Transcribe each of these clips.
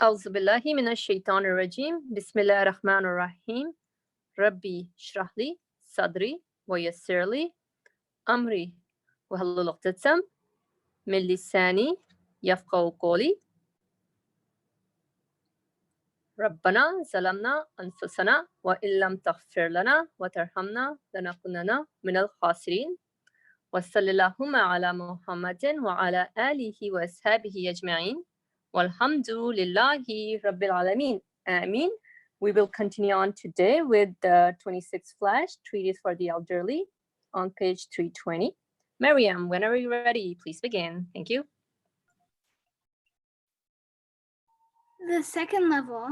أعوذ بالله من الشيطان الرجيم بسم الله الرحمن الرحيم ربي اشرح لي صدري ويسر لي أمري واحلل عقدة من لساني يفقهوا قولي ربنا ظلمنا أنفسنا وإن لم تغفر لنا وترحمنا لنكونن من الخاسرين وصلى اللهم على محمد وعلى آله وأصحابه أجمعين والحمد لله رب العالمين آمين. We will continue on today with the 26th flash, Treatise for the Elderly, on page 320. Maryam, whenever you're ready, please begin. Thank you. The second level.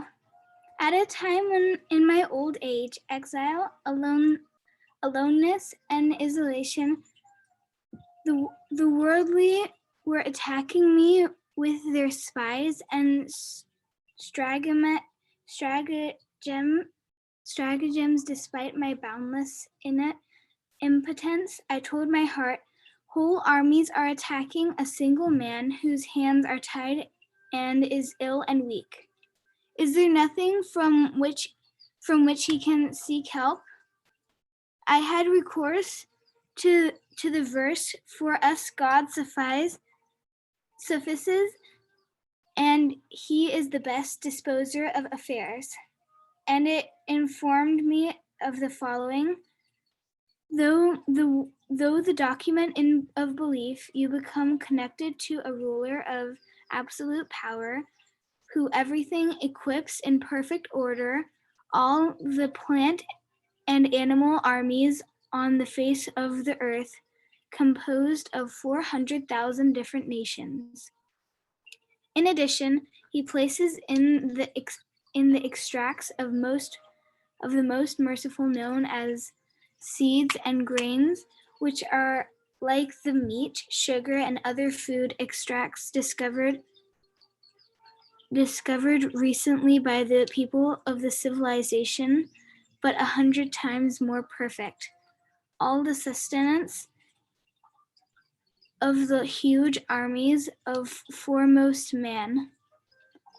At a time when, in my old age, exile, aloneness, and isolation, the worldly were attacking me with their spies and stratagems despite my boundless innate impotence. I told my heart, whole armies are attacking a single man whose hands are tied and is ill and weak. Is there nothing from which he can seek help? I had recourse to the verse, for us God suffices, and he is the best disposer of affairs. And it informed me of the following: though the document of belief, you become connected to a ruler of absolute power, who everything equips in perfect order, all the plant and animal armies on the face of the earth, composed of 400,000 different nations. In addition, he places in the extracts of the most merciful, known as seeds and grains, which are like the meat, sugar, and other food extracts discovered recently by the people of the civilization, but 100 times more perfect. All the sustenance of the huge armies of foremost man,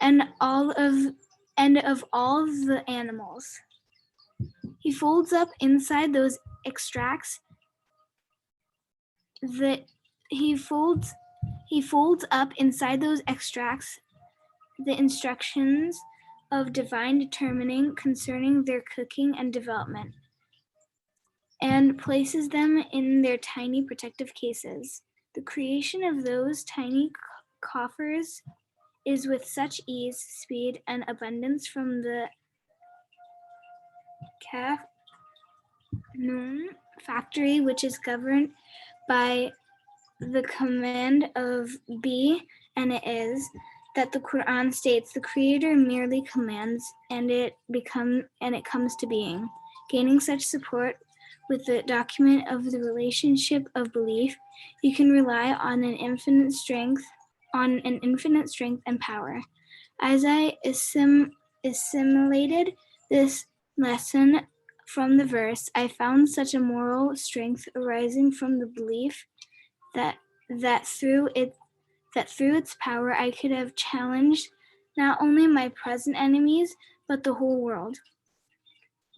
and of all the animals. He folds up inside those extracts he folds up inside those extracts the instructions of divine determining concerning their cooking and development, and places them in their tiny protective cases. The creation of those tiny coffers is with such ease, speed, and abundance from the factory, which is governed by the command of be, and it is, that the Qur'an states the Creator merely commands, and it comes to being. Gaining such support with the document of the relationship of belief, you can rely on an infinite strength and power. As I assimilated this lesson from the verse, I found such a moral strength arising from the belief that through its power I could have challenged not only my present enemies, but the whole world.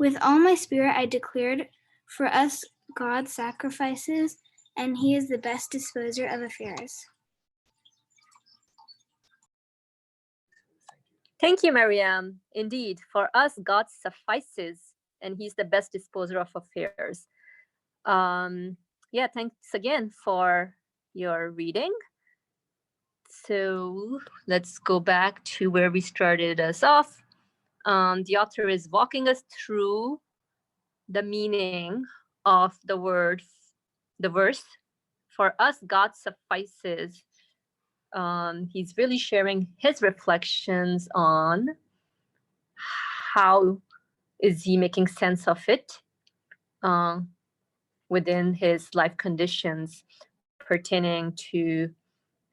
With all my spirit I declared, for us God sacrifices, and he is the best disposer of affairs. Thank you, Maryam. Indeed, for us, God suffices, and he's the best disposer of affairs. Yeah, thanks again for your reading. So let's go back to where we started us off. The author is walking us through the meaning of the verse, for us, God suffices. He's really sharing his reflections on how is he making sense of it within his life conditions pertaining to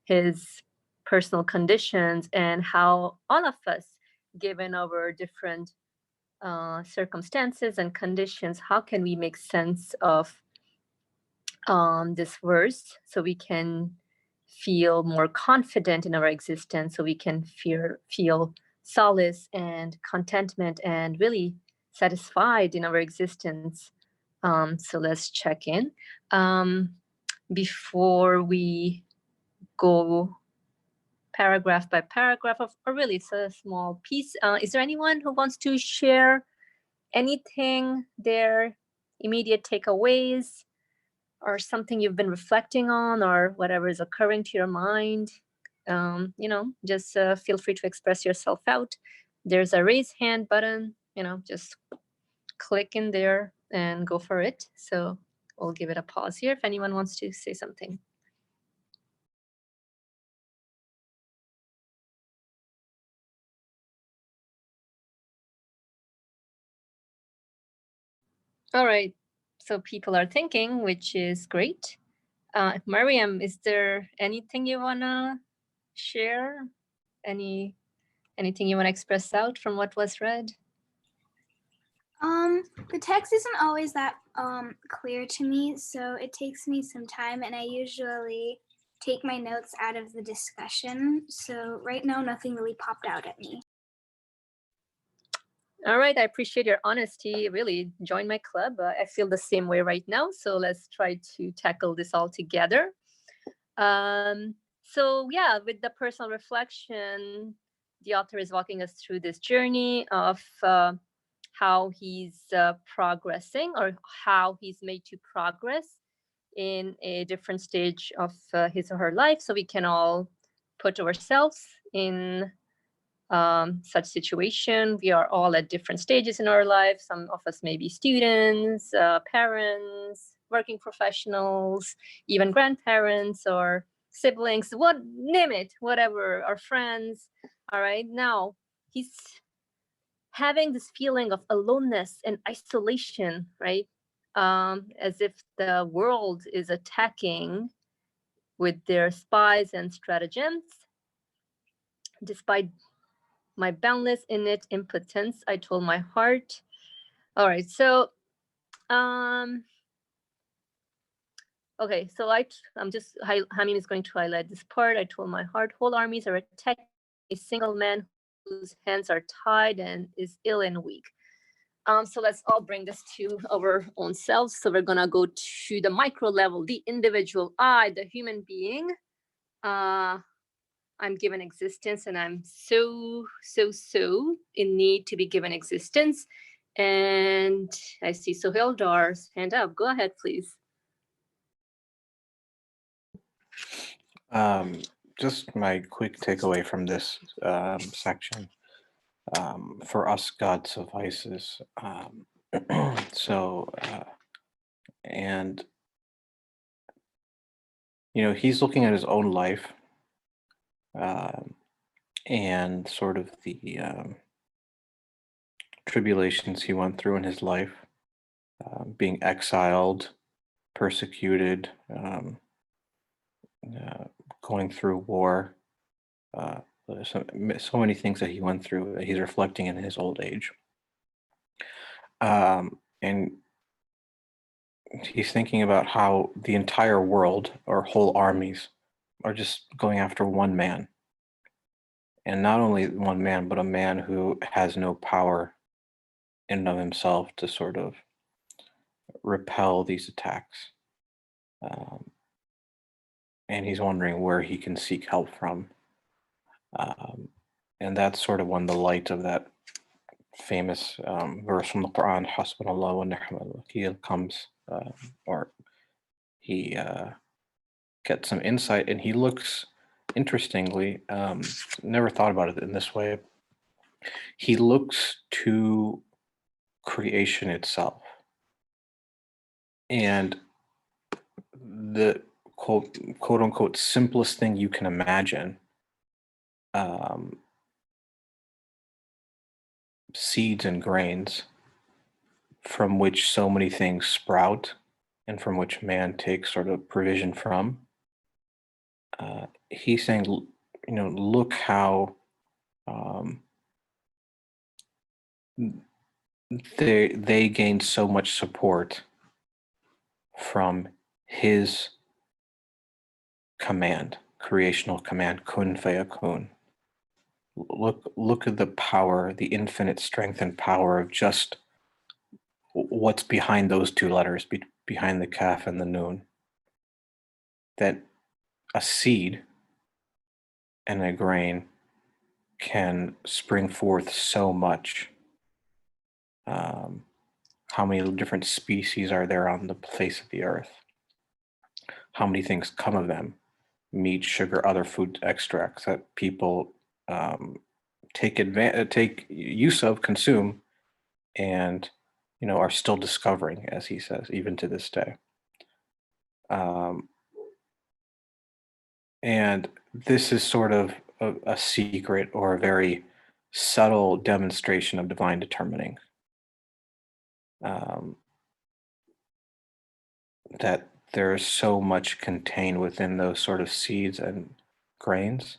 his personal conditions, and how all of us, given our different circumstances and conditions, how can we make sense of this verse so we can feel more confident in our existence, so we can feel solace and contentment and really satisfied in our existence. So let's check in. Before we go paragraph by paragraph, or really it's a small piece, is there anyone who wants to share anything, their immediate takeaways, or something you've been reflecting on, or whatever is occurring to your mind? You know, just feel free to express yourself out. There's a raise hand button, you know, just click in there and go for it. So we'll give it a pause here if anyone wants to say something. All right, so people are thinking, which is great. Mariam, is there anything you wanna share? Anything you wanna express out from what was read? The text isn't always that clear to me, so it takes me some time, and I usually take my notes out of the discussion. So right now, nothing really popped out at me. All right, I appreciate your honesty. Really, join my club. I feel the same way right now. So let's try to tackle this all together. So yeah, with the personal reflection, the author is walking us through this journey of how he's progressing, or how he's made to progress in a different stage of his or her life. So we can all put ourselves in such situation. We are all at different stages in our life. Some of us may be students, parents, working professionals, even grandparents or siblings, name it, whatever, our friends. All right, now he's having this feeling of aloneness and isolation, right? As if the world is attacking with their spies and stratagems. Despite my boundless innate impotence, I told my heart. All right, so okay, so Hamim is going to highlight this part. I told my heart, whole armies are attacking a single man whose hands are tied and is ill and weak. So let's all bring this to our own selves. So we're gonna go to the micro level, the individual I, the human being. I'm given existence, and I'm so in need to be given existence. And I see Sohildar's hand up. Go ahead, please. Just my quick takeaway from this section. For us, God suffices. And you know, he's looking at his own life and sort of the tribulations he went through in his life, being exiled, persecuted, going through war. So many things that he went through that he's reflecting in his old age. And he's thinking about how the entire world, or whole armies, are just going after one man. And not only one man, but a man who has no power in and of himself to sort of repel these attacks. And he's wondering where he can seek help from. And that's sort of when the light of that famous verse from the Qur'an, Hasbunallah wa ni'mal wakeel, comes, or he gets some insight, and he looks, interestingly, never thought about it in this way, he looks to creation itself. And the quote unquote simplest thing you can imagine, seeds and grains from which so many things sprout and from which man takes sort of provision from. He's saying, you know, look how they gained so much support from his command, creational command, kun fayakun. Look at the power, the infinite strength and power of just what's behind those two letters, behind the kaf and the noon. That a seed and a grain can spring forth so much. How many different species are there on the face of the earth? How many things come of them? Meat, sugar, other food extracts that people take use of, consume, and are still discovering, as he says, even to this day. And this is sort of a secret or a very subtle demonstration of divine determining. That there is so much contained within those sort of seeds and grains.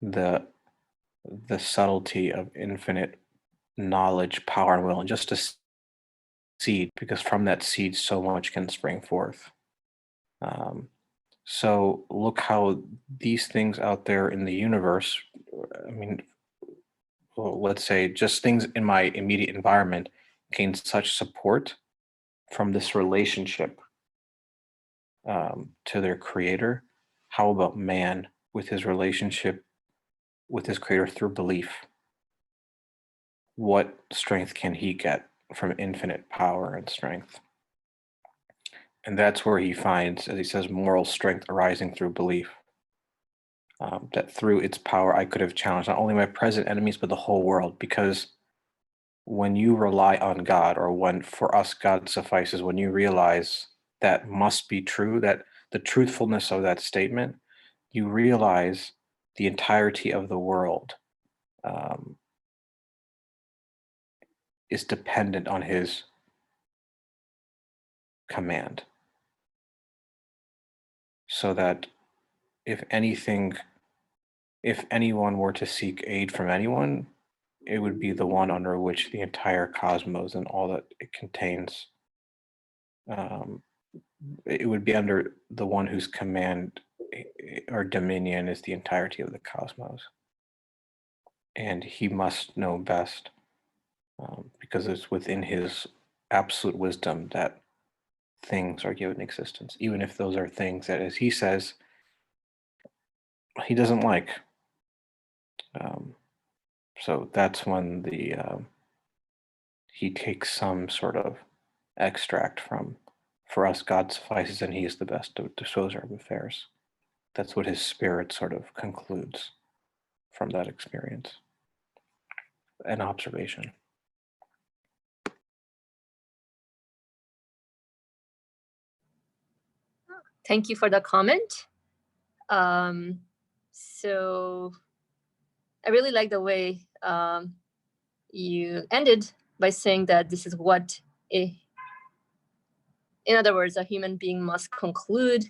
The subtlety of infinite knowledge, power, and will, and just a seed, because from that seed so much can spring forth. So look how these things out there in the universe, I mean, well, let's say just things in my immediate environment gain such support from this relationship to their creator. How about man with his relationship with his creator through belief? What strength can he get from infinite power and strength? And that's where he finds, as he says, moral strength arising through belief. That through its power, I could have challenged not only my present enemies, but the whole world. Because when you rely on God, or when for us God suffices, when you realize that must be true, that the truthfulness of that statement, you realize the entirety of the world is dependent on his command. So that if anyone were to seek aid from anyone, it would be the one under which the entire cosmos and all that it contains, it would be under the one whose command or dominion is the entirety of the cosmos. And he must know best, because it's within his absolute wisdom that things are given existence, even if those are things that, as he says, he doesn't like. So that's when he takes some sort of extract from, for us God suffices and he is the best disposer of affairs. That's what his spirit sort of concludes from that experience and observation. Thank you for the comment. So I really like the way you ended by saying that this is what in other words, a human being must conclude,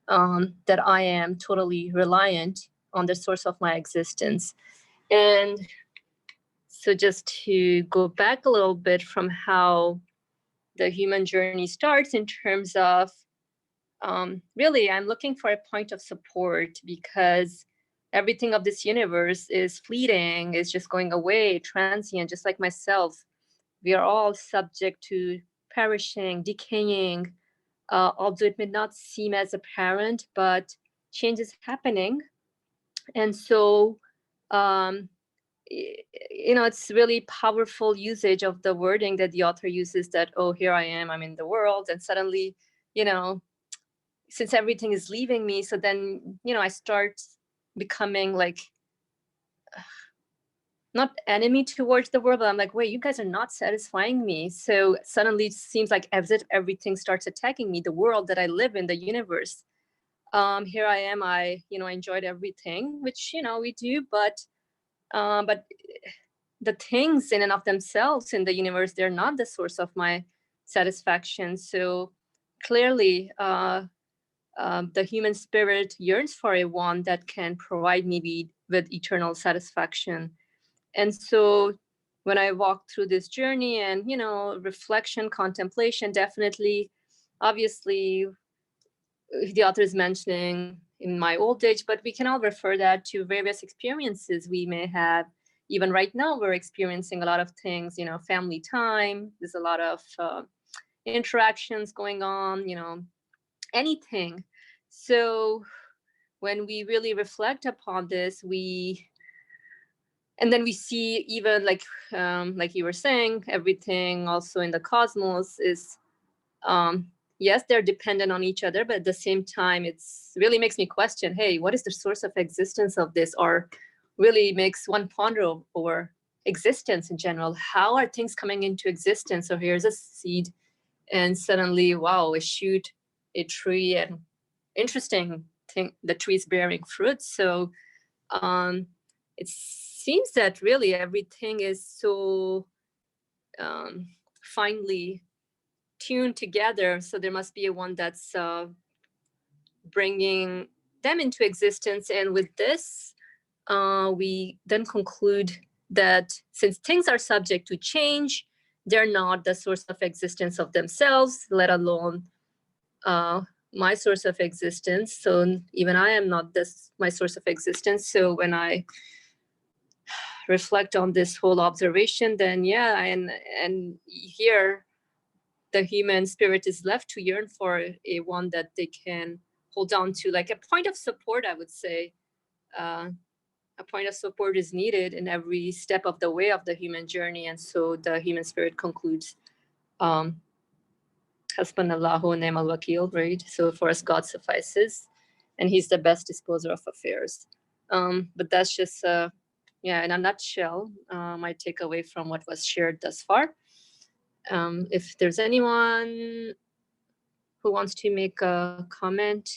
that I am totally reliant on the source of my existence. And so just to go back a little bit from how the human journey starts in terms of, really, I'm looking for a point of support, because everything of this universe is fleeting, is just going away, transient, just like myself. We are all subject to perishing, decaying, although it may not seem as apparent, but change is happening. And so, it's really powerful usage of the wording that the author uses, that, oh, here I am, I'm in the world. And suddenly, since everything is leaving me, so then, I start becoming like, not enemy towards the world, but I'm like, wait, you guys are not satisfying me. So suddenly it seems like as if everything starts attacking me, the world that I live in, the universe. Here I am, I enjoyed everything, which, we do, but the things in and of themselves in the universe, they're not the source of my satisfaction. So clearly, the human spirit yearns for a one that can provide me with eternal satisfaction. And so when I walk through this journey and, reflection, contemplation, definitely, obviously, the author is mentioning in my old age, but we can all refer that to various experiences we may have. Even right now, we're experiencing a lot of things, you know, family time, there's a lot of interactions going on, you know, anything. So when we really reflect upon this, and then we see even like you were saying, everything also in the cosmos is, yes, they're dependent on each other, but at the same time, it's really makes me question, hey, what is the source of existence of this? Or really makes one ponder over existence in general. How are things coming into existence? So here's a seed, and suddenly, wow, a shoot, a tree, and interesting thing, the tree is bearing fruit. So it seems that really everything is so finely tuned together. So there must be a one that's bringing them into existence. And with this, we then conclude that since things are subject to change, they're not the source of existence of themselves, let alone my source of existence. So even I am not my source of existence. So when I reflect on this whole observation, then yeah, and here the human spirit is left to yearn for a one that they can hold on to, like a point of support, I would say. A point of support is needed in every step of the way of the human journey. And so the human spirit concludes, Hasbunallahu wa ni'mal wakil, right? So for us, God suffices, and he's the best disposer of affairs. But that's just, yeah, in a nutshell, my takeaway from what was shared thus far. If there's anyone who wants to make a comment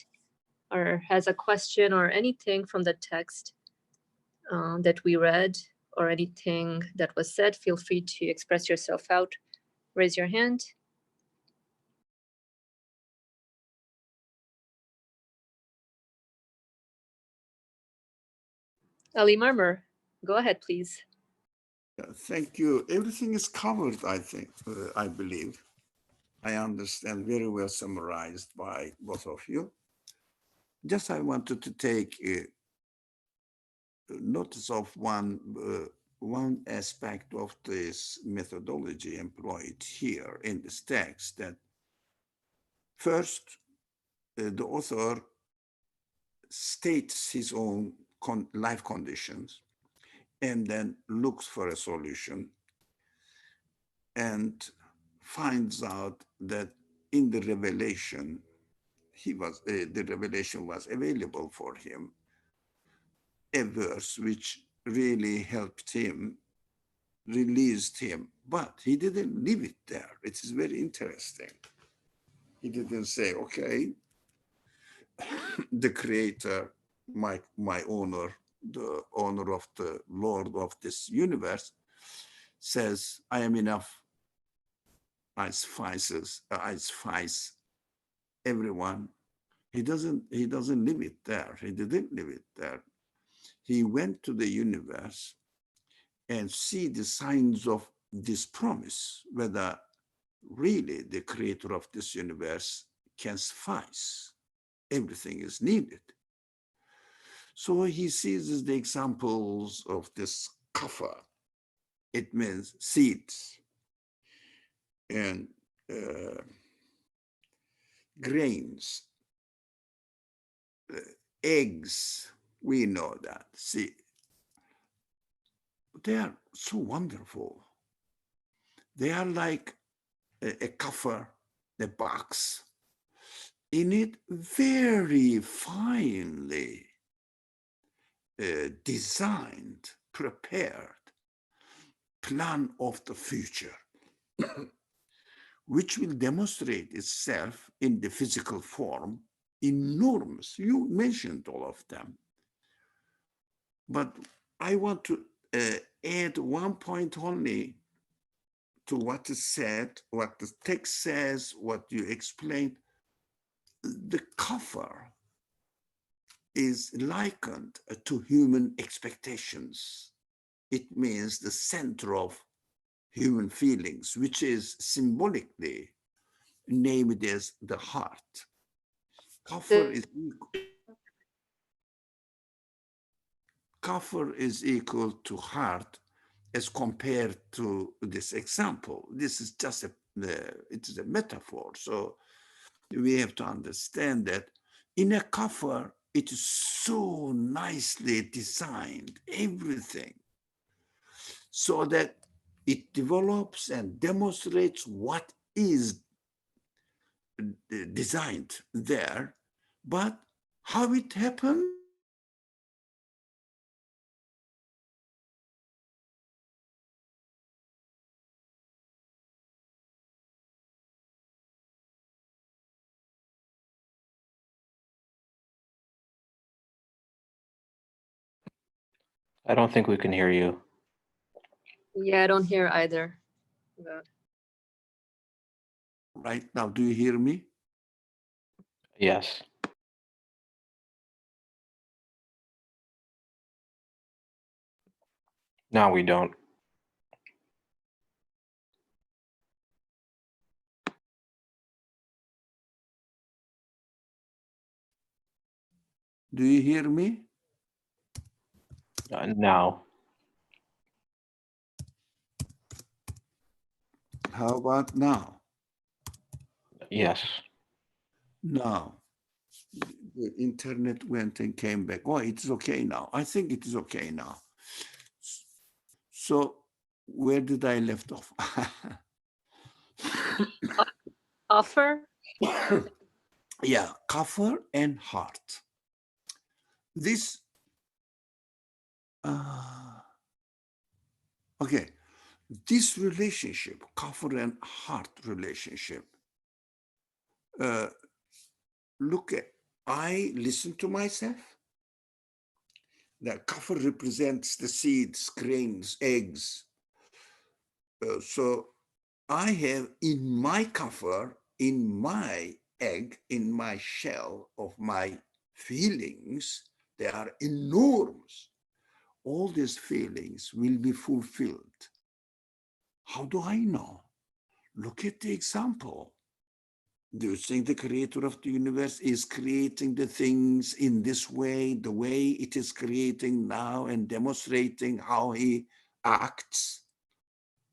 or has a question or anything from the text that we read or anything that was said, feel free to express yourself out. Raise your hand. Ali Murmur, go ahead, please. Thank you. Everything is covered, I think, I believe. I understand very well summarized by both of you. Just I wanted to take notice of one aspect of this methodology employed here in this text, that first, the author states his own life conditions and then looks for a solution and finds out that in the revelation, the revelation was available for him, a verse which really helped him, released him, but he didn't leave it there. It is very interesting. He didn't say, okay, the creator, my owner, the owner of the Lord of this universe, says, I am enough. I suffice everyone. He doesn't leave it there. He didn't leave it there. He went to the universe and see the signs of this promise, whether really the creator of this universe can suffice. Everything is needed. So he seizes the examples of this kaffer. It means seeds and grains, eggs. We know that. See, they are so wonderful. They are like a cover, a box. In it, very finely designed, prepared plan of the future, which will demonstrate itself in the physical form, enormous. You mentioned all of them. But I want to add one point only to what is said, what the text says, what you explained. The cover is likened to human expectations. It means the center of human feelings, which is symbolically named as the heart. Cover is coffer is equal to heart as compared to this example. This is just it is a metaphor. So we have to understand that in a coffer, it is so nicely designed, everything, so that it develops and demonstrates what is designed there, but how it happened, I don't think we can hear you. Yeah, I don't hear either. right now, do you hear me? Yes. Now we don't. Do you hear me? Now. How about now? Yes. Now, the internet went and came back. Oh, it's okay now. I think it is okay now. So where did I left off? Offer? Yeah, coffer and heart. This, okay, this relationship, coffer and heart relationship, look at, I listen to myself. The coffer represents the seeds, grains, eggs. So I have in my coffer, in my egg, in my shell of my feelings, they are enormous. All these feelings will be fulfilled. How do I know? Look at the example. Do you think the creator of the universe is creating the things in this way, the way it is creating now and demonstrating how he acts,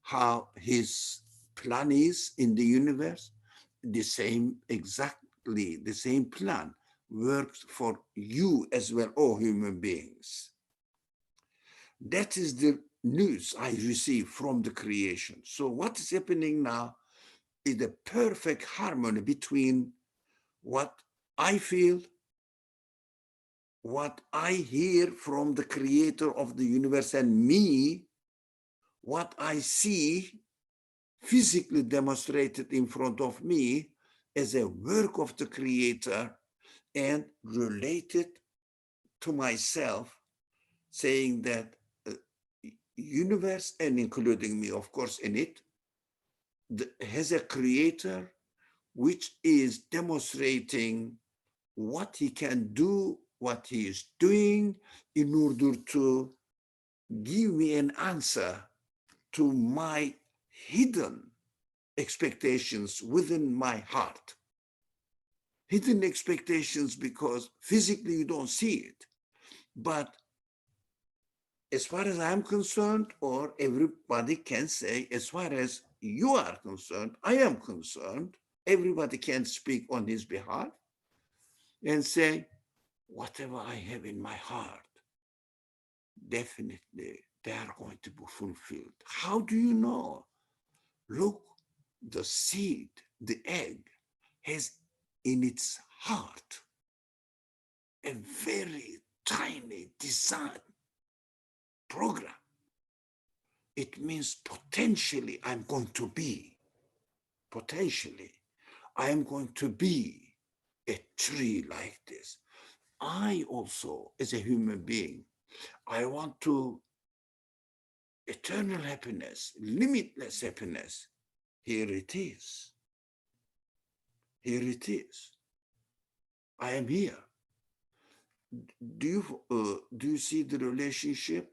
how his plan is in the universe? The same, exactly the same plan works for you as well, all human beings. That is the news I receive from the creation. So what is happening now is the perfect harmony between what I feel, what I hear from the creator of the universe, and me, what I see physically demonstrated in front of me as a work of the creator and related to myself, saying that universe, and including me, of course, in it, has a creator which is demonstrating what he can do, what he is doing in order to give me an answer to my hidden expectations within my heart. Hidden expectations because physically you don't see it. But as far as I'm concerned, or everybody can say, as far as you are concerned, I am concerned, everybody can speak on his behalf and say, whatever I have in my heart, definitely they are going to be fulfilled. How do you know? Look, the seed, the egg, has in its heart a very tiny design program. It means potentially I'm going to be, potentially I am going to be a tree like this. I also, as a human being, I want to eternal happiness, limitless happiness. Here it is. Here it is. I am here. Do you see the relationship?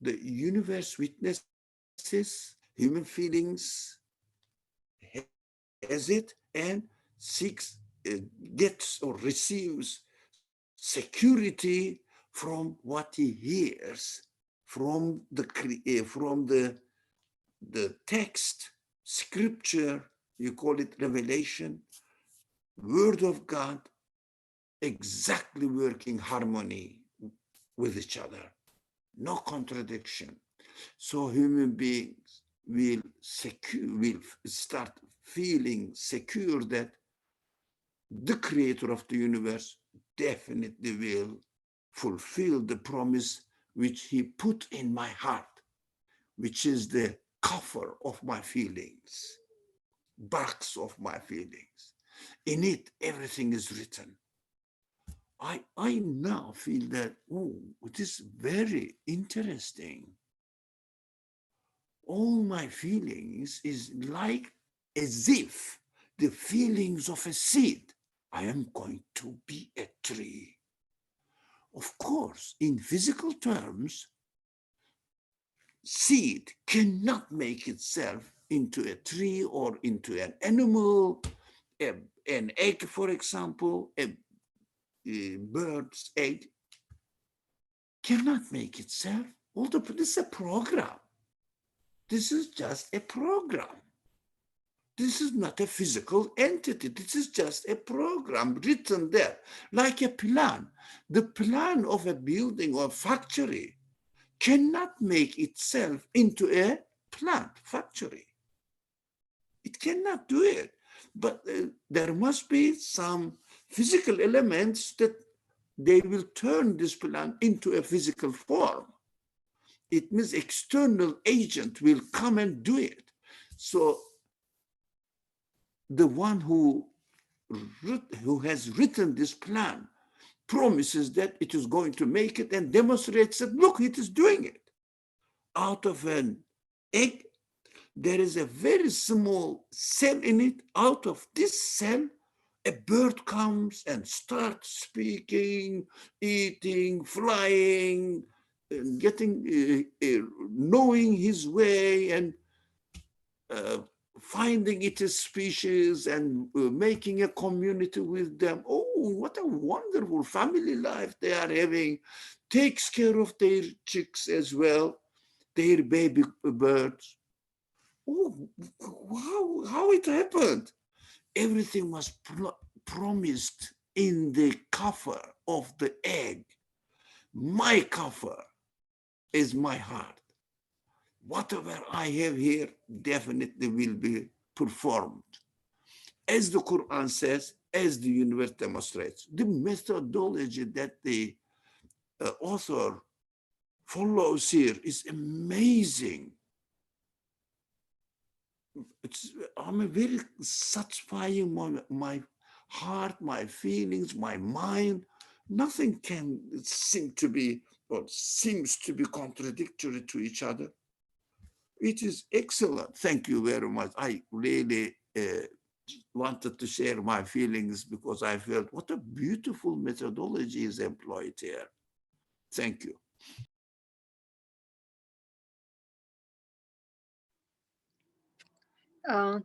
The universe witnesses human feelings, has it, and seeks, gets or receives security from what he hears from the text, scripture, you call it revelation, word of God, exactly working harmony with each other, no contradiction. So human beings will start feeling secure that the creator of the universe definitely will fulfill the promise which he put in my heart, which is the coffer of my feelings, box of my feelings. In it, everything is written. I now feel that, oh, it is very interesting. All my feelings is like as if the feelings of a seed. I am going to be a tree. Of course, in physical terms, seed cannot make itself into a tree or into an animal, an egg, for example, a bird's egg cannot make itself. Although this is a program. This is just a program. This is not a physical entity. This is just a program written there, like a plan. The plan of a building or factory cannot make itself into a plant factory. It cannot do it. But there must be some physical elements that they will turn this plant into a physical form. It means external agent will come and do it. So the one who has written this plan promises that it is going to make it and demonstrates that, look, it is doing it. Out of an egg, there is a very small cell in it. Out of this cell, a bird comes and starts speaking, eating, flying, getting, knowing his way and finding its species and making a community with them. Oh, what a wonderful family life they are having. Takes care of their chicks as well, their baby birds. Oh, wow, how it happened. Everything was promised in the cover of the egg. My cover is my heart. Whatever I have here definitely will be performed. As the Quran says, as the universe demonstrates. The methodology that the author follows here is amazing. I'm a very satisfying my heart, my feelings, my mind. Nothing can seem to be or seems to be contradictory to each other. It is excellent. Thank you very much. I really wanted to share my feelings because I felt what a beautiful methodology is employed here. Thank you.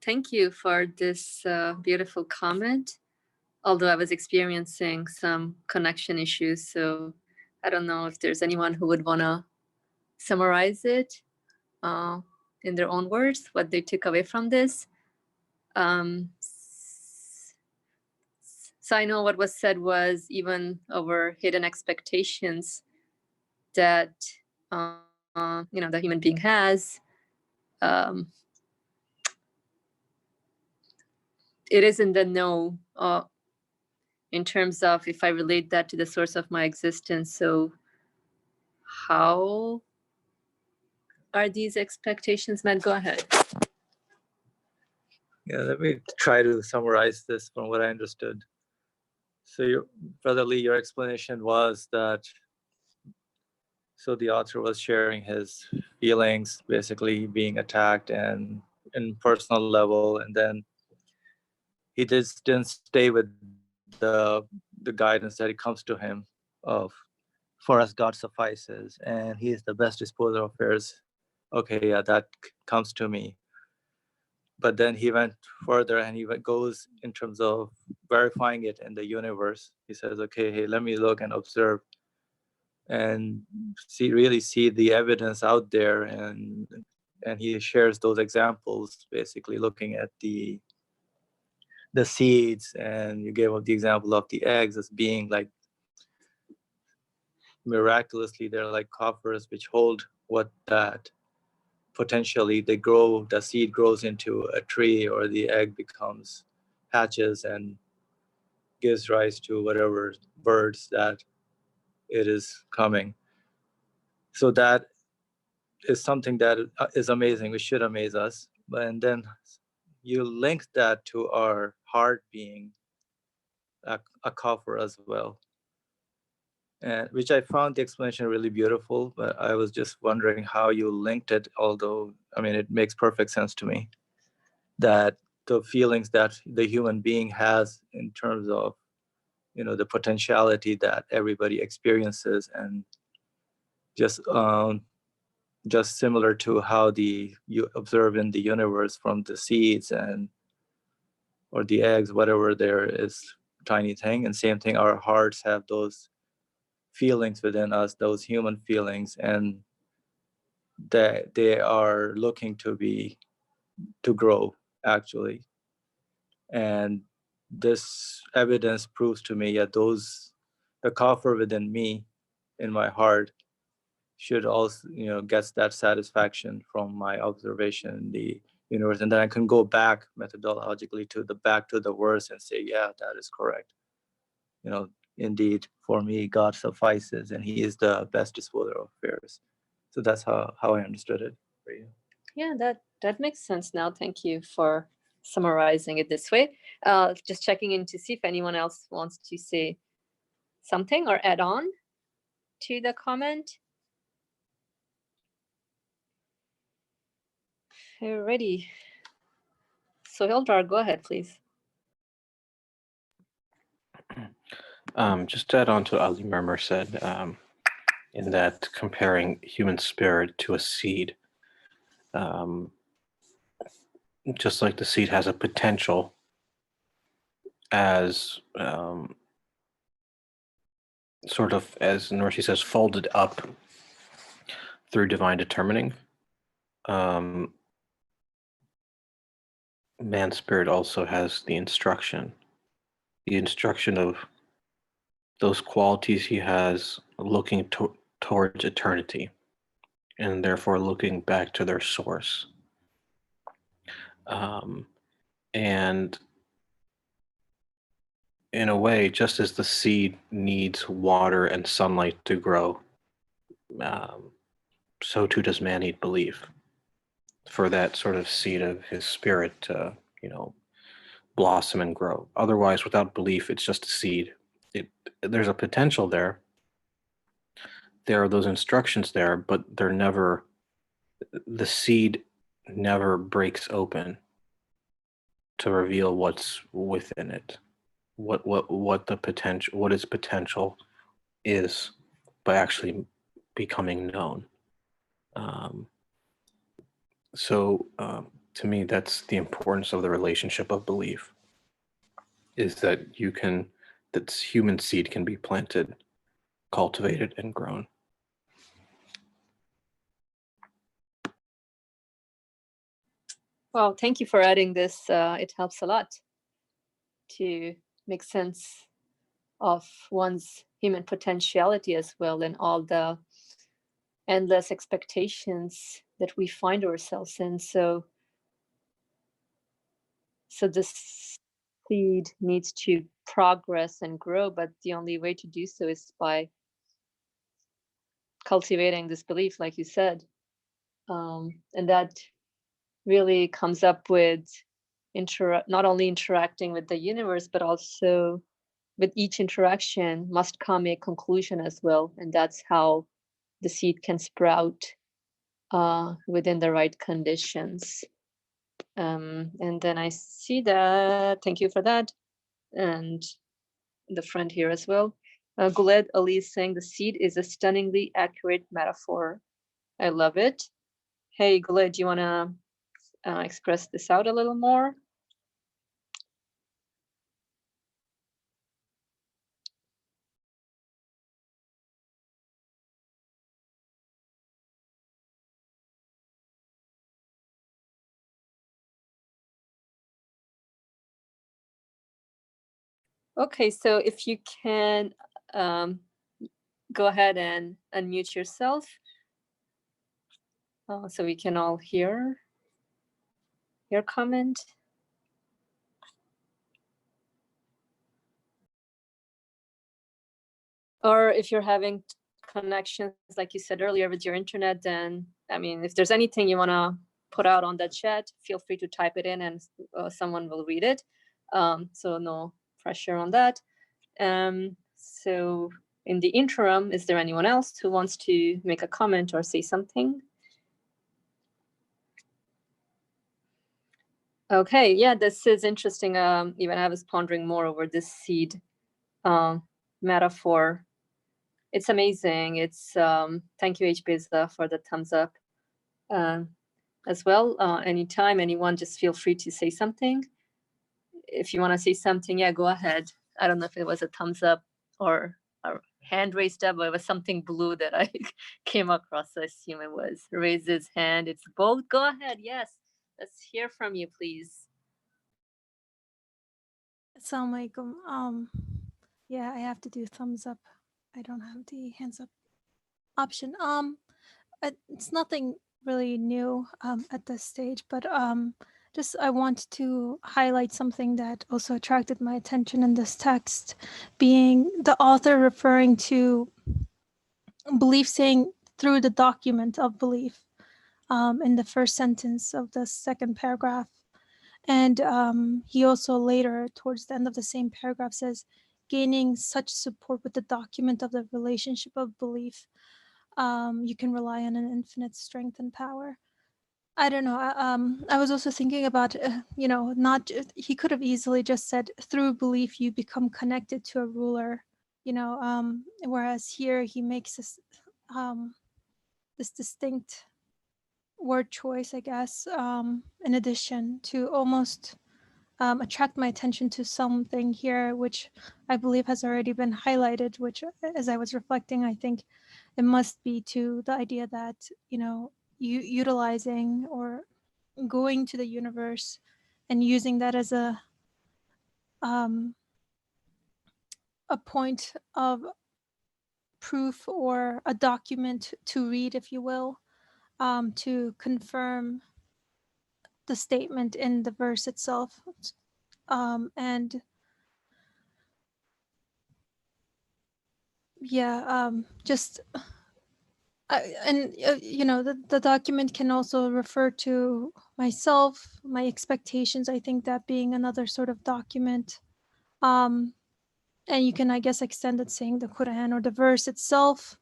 Thank you for this beautiful comment. Although I was experiencing some connection issues, so I don't know if there's anyone who would want to summarize it in their own words, what they took away from this. So I know what was said was even over hidden expectations that the human being has. It isn't the no in terms of if I relate that to the source of my existence. So how are these expectations met? Go ahead. Yeah, let me try to summarize this from what I understood. So, Brother Lee, your explanation was that, so the author was sharing his feelings, basically being attacked and in personal level, and then he just didn't stay with the guidance that it comes to him of, for us God suffices, and he is the best disposer of affairs. Okay, yeah, that comes to me. But then he went further and he goes in terms of verifying it in the universe. He says, okay, hey, let me look and observe and really see the evidence out there, and he shares those examples, basically looking at the seeds, and you gave up the example of the eggs as being like miraculously they're like coffers which hold what that potentially they grow, the seed grows into a tree, or the egg becomes hatches and gives rise to whatever birds that it is coming. So that is something that is amazing, which should amaze us. And then you link that to our heart being a coffer as well, and which I found the explanation really beautiful, but I was just wondering how you linked it, although, I mean, it makes perfect sense to me that the feelings that the human being has in terms of, the potentiality that everybody experiences, and just similar to how you observe in the universe from the seeds or the eggs, whatever there is, tiny thing, and same thing, our hearts have those feelings within us, those human feelings, and that they are looking to grow, actually. And this evidence proves to me that the coffer within me, in my heart, should also, gets that satisfaction from my observation in the universe, and then I can go back methodologically to the verse and say, yeah, that is correct. Indeed, for me, God suffices, and He is the best disposer of affairs. So that's how I understood it for you. Yeah, that makes sense now. Thank you for summarizing it this way. Just checking in to see if anyone else wants to say something or add on to the comment. Alrighty. So Hildar, go ahead, please. Just to add on to what Ali Mermer said, in that comparing human spirit to a seed, just like the seed has a potential as sort of, as Norshi says, folded up through divine determining, man's spirit also has the instruction of those qualities he has looking towards eternity, and therefore looking back to their source. And in a way, just as the seed needs water and sunlight to grow, so too does man need belief for that sort of seed of his spirit to, blossom and grow. Otherwise, without belief, it's just a seed. There's a potential there. There are those instructions there, but the seed never breaks open to reveal what's within it, what its potential is by actually becoming known. So to me, that's the importance of the relationship of belief, is that that human seed can be planted, cultivated, and grown. Well, thank you for adding this. It helps a lot to make sense of one's human potentiality as well, and all the endless expectations that we find ourselves in. So this seed needs to progress and grow, but the only way to do so is by cultivating this belief, like you said. And that really comes up with not only interacting with the universe, but also with each interaction must come a conclusion as well. And that's how the seed can sprout within the right conditions. And then I see that, thank you for that. And the friend here as well. Guled Ali is saying the seed is a stunningly accurate metaphor. I love it. Hey, Guled, do you want to express this out a little more? Okay, so if you can go ahead and unmute yourself so we can all hear your comment. Or if you're having connections, like you said earlier, with your internet, then, I mean, if there's anything you want to put out on the chat, feel free to type it in and someone will read it. So no pressure on that. So in the interim, is there anyone else who wants to make a comment or say something? Okay, yeah, this is interesting. Even I was pondering more over this seed metaphor. It's amazing. It's thank you, HBZ, for the thumbs up as well. Anytime, anyone, just feel free to say something. If you want to say something, yeah, go ahead. I don't know if it was a thumbs up or a hand raised up, but it was something blue that I came across. I assume it was raise his hand. It's both. Go ahead. Yes, let's hear from you, please. Assalamu alaikum. Yeah, I have to do thumbs up. I don't have the hands up option. It's nothing really new at this stage, but just I want to highlight something that also attracted my attention in this text, being the author referring to belief, saying through the document of belief in the first sentence of the second paragraph. And he also later, towards the end of the same paragraph, says, gaining such support with the document of the relationship of belief, you can rely on an infinite strength and power. I don't know. I was also thinking about, not he could have easily just said, through belief, you become connected to a ruler, whereas here he makes this, this distinct word choice, I guess, in addition to almost attract my attention to something here, which I believe has already been highlighted, which as I was reflecting, I think it must be to the idea that, utilizing or going to the universe and using that as a point of proof or a document to read, if you will, to confirm the statement in the verse itself. And yeah, just the document can also refer to myself, my expectations. I think that being another sort of document, and you can, I guess, extend it saying the Qur'an or the verse itself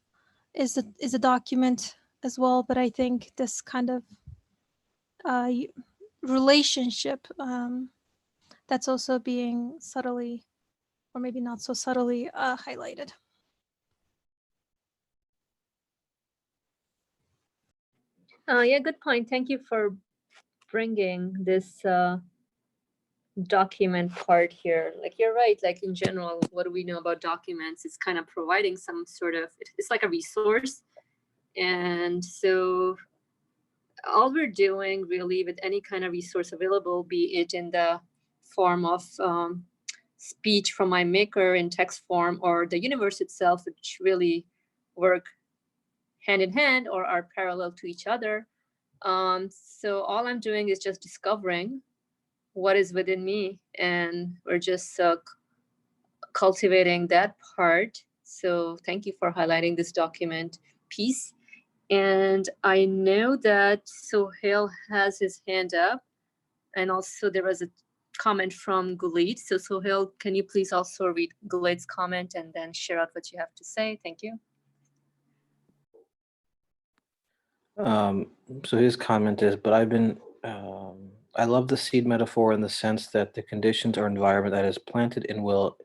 is a document as well. But I think this kind of relationship that's also being subtly, or maybe not so subtly, highlighted. Yeah, good point. Thank you for bringing this document part here. Like, you're right. Like, in general, what do we know about documents? It's kind of providing some sort of, it's like a resource. And so all we're doing really with any kind of resource available, be it in the form of speech from my maker in text form, or the universe itself, which really work hand in hand or are parallel to each other. So all I'm doing is just discovering what is within me, and we're just cultivating that part. So thank you for highlighting this document piece. And I know that Sohail has his hand up, and also there was a comment from Gulid. So Sohail, can you please also read Gulid's comment and then share out what you have to say? Thank you. So his comment is, but I love the seed metaphor in the sense that the conditions or environment that is planted in will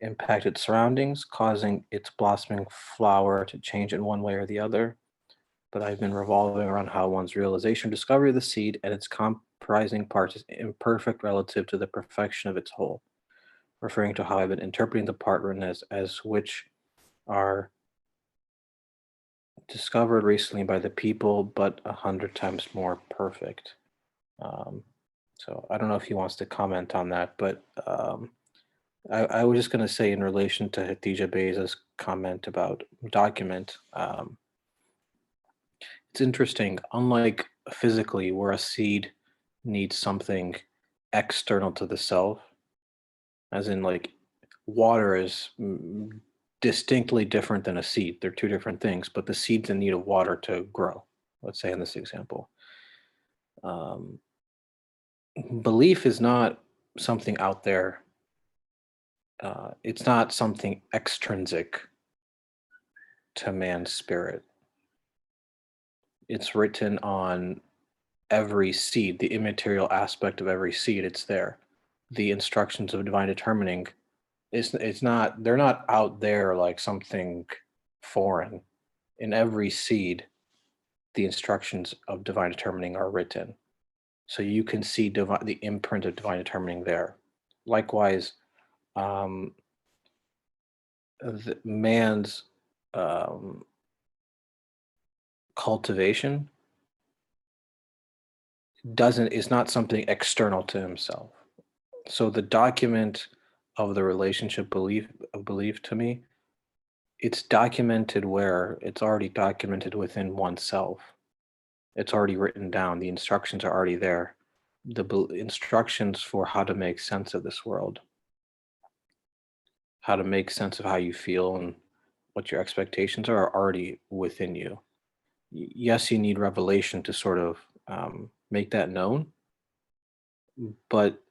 impact its surroundings, causing its blossoming flower to change in one way or the other. But I've been revolving around how one's realization, discovery of the seed and its comprising parts is imperfect relative to the perfection of its whole, referring to how I've been interpreting the partnerness as which are discovered recently by the people, but 100 times more perfect. So I don't know if he wants to comment on that, but I was just going to say in relation to Hatija Beza's comment about document, it's interesting. Unlike physically, where a seed needs something external to the self, as in like water is distinctly different than a seed. They're two different things, but the seed's in need of water to grow. Let's say in this example. Belief is not something out there. It's not something extrinsic to man's spirit. It's written on every seed, the immaterial aspect of every seed. It's there. The instructions of divine determining, it's not, they're not out there like something foreign. In every seed, the instructions of divine determining are written. So you can see the imprint of divine determining there. Likewise, man's cultivation is not something external to himself. So the document of the relationship of belief to me, it's documented where it's already documented within oneself. It's already written down. The instructions are already there. The instructions for how to make sense of this world, how to make sense of how you feel and what your expectations are already within you. Yes, you need revelation to sort of make that known, but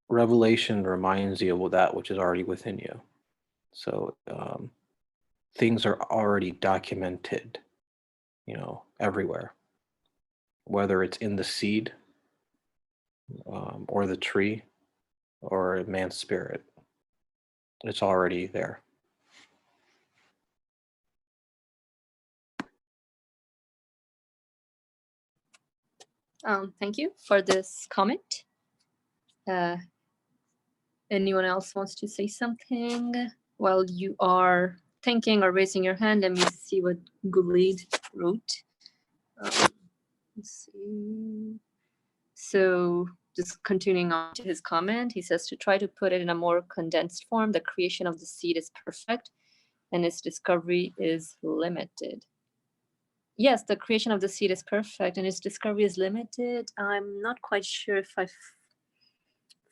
revelation reminds you of that which is already within you. So things are already documented, everywhere, whether it's in the seed or the tree or man's spirit. It's already there. Thank you for this comment. Anyone else wants to say something while you are thinking or raising your hand? Let me see what Gulid wrote. Let's see. So just continuing on to his comment, he says to try to put it in a more condensed form, the creation of the seed is perfect and its discovery is limited. Yes, the creation of the seed is perfect and its discovery is limited. I'm not quite sure if I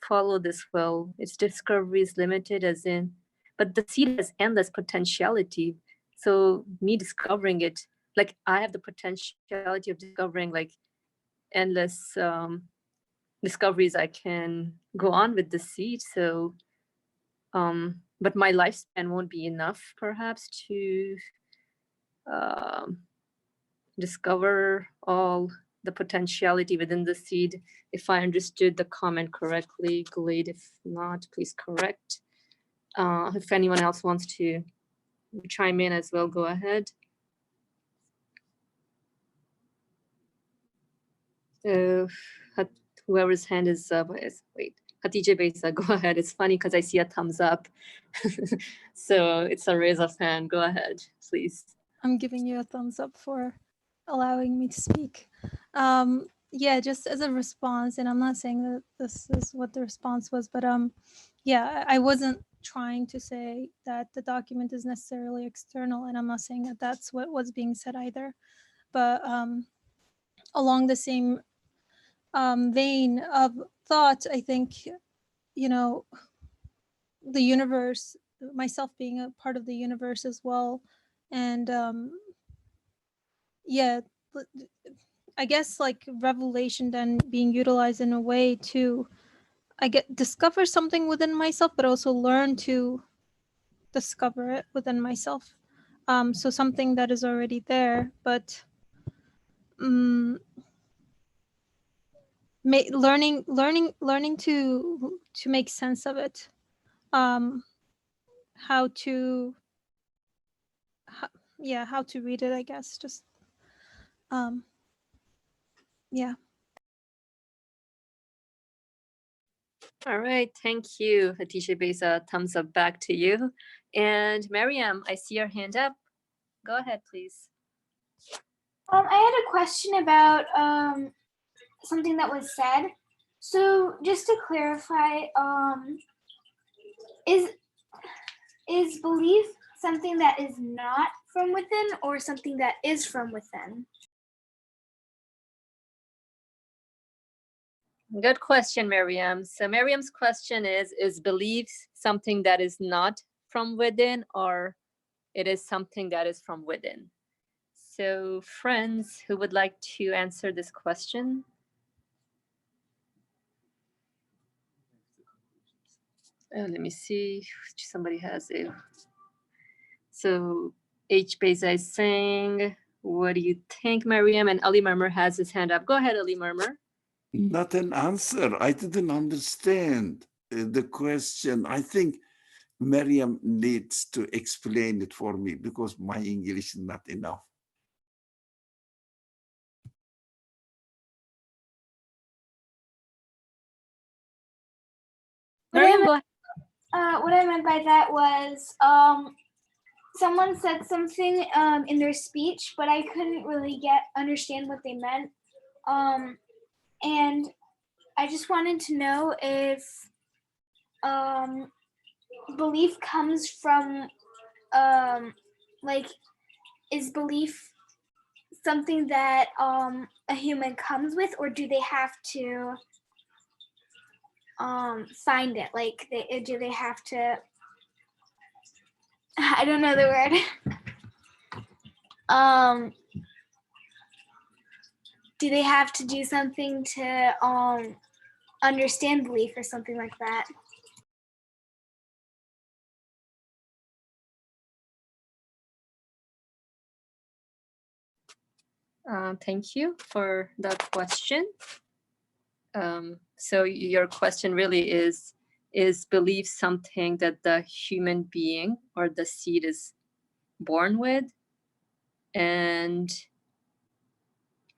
follow this well. Its discovery is limited as in, but the seed has endless potentiality. So me discovering it, like I have the potentiality of discovering like endless discoveries I can go on with the seed. So, but my lifespan won't be enough perhaps to discover all the potentiality within the seed. If I understood the comment correctly, great. If not, please correct. If anyone else wants to chime in as well, go ahead. Whoever's hand is up, wait, Hatija Beza, go ahead. It's funny because I see a thumbs up. So it's a raise of hand. Go ahead, please. I'm giving you a thumbs up for allowing me to speak. Yeah, just as a response, and I'm not saying that this is what the response was, but yeah, I wasn't trying to say that the document is necessarily external, and I'm not saying that that's what was being said either. But along the same vein of thought, I think, the universe, myself being a part of the universe as well, and yeah, I guess like revelation then being utilized in a way to discover something within myself, but also learn to discover it within myself. So something that is already there, but learning to make sense of it. How to read it, I guess. Just yeah. All right, thank you, Hatija Beza. Thumbs up back to you. And Mariam, I see your hand up. Go ahead, please. I had a question about something that was said. So just to clarify, is belief something that is not from within or something that is from within? Good question, Miriam. So Miriam's question is belief something that is not from within, or it is something that is from within? So friends who would like to answer this question? Let me see, somebody has it. So H. Beza is saying, what do you think, Miriam? And Ali Murmur has his hand up. Go ahead, Ali Murmur. Not an answer. I didn't understand the question. I think Miriam needs to explain it for me because my English is not enough. Miriam, go ahead. What I meant by that was someone said something in their speech, but I couldn't really understand what they meant. And I just wanted to know if belief comes from like, is belief something that a human comes with, or do they have to find it? Like, do they have to, I don't know the word. Do they have to do something to understand belief or something like that? Thank you for that question. So your question really is belief something that the human being or the seed is born with? And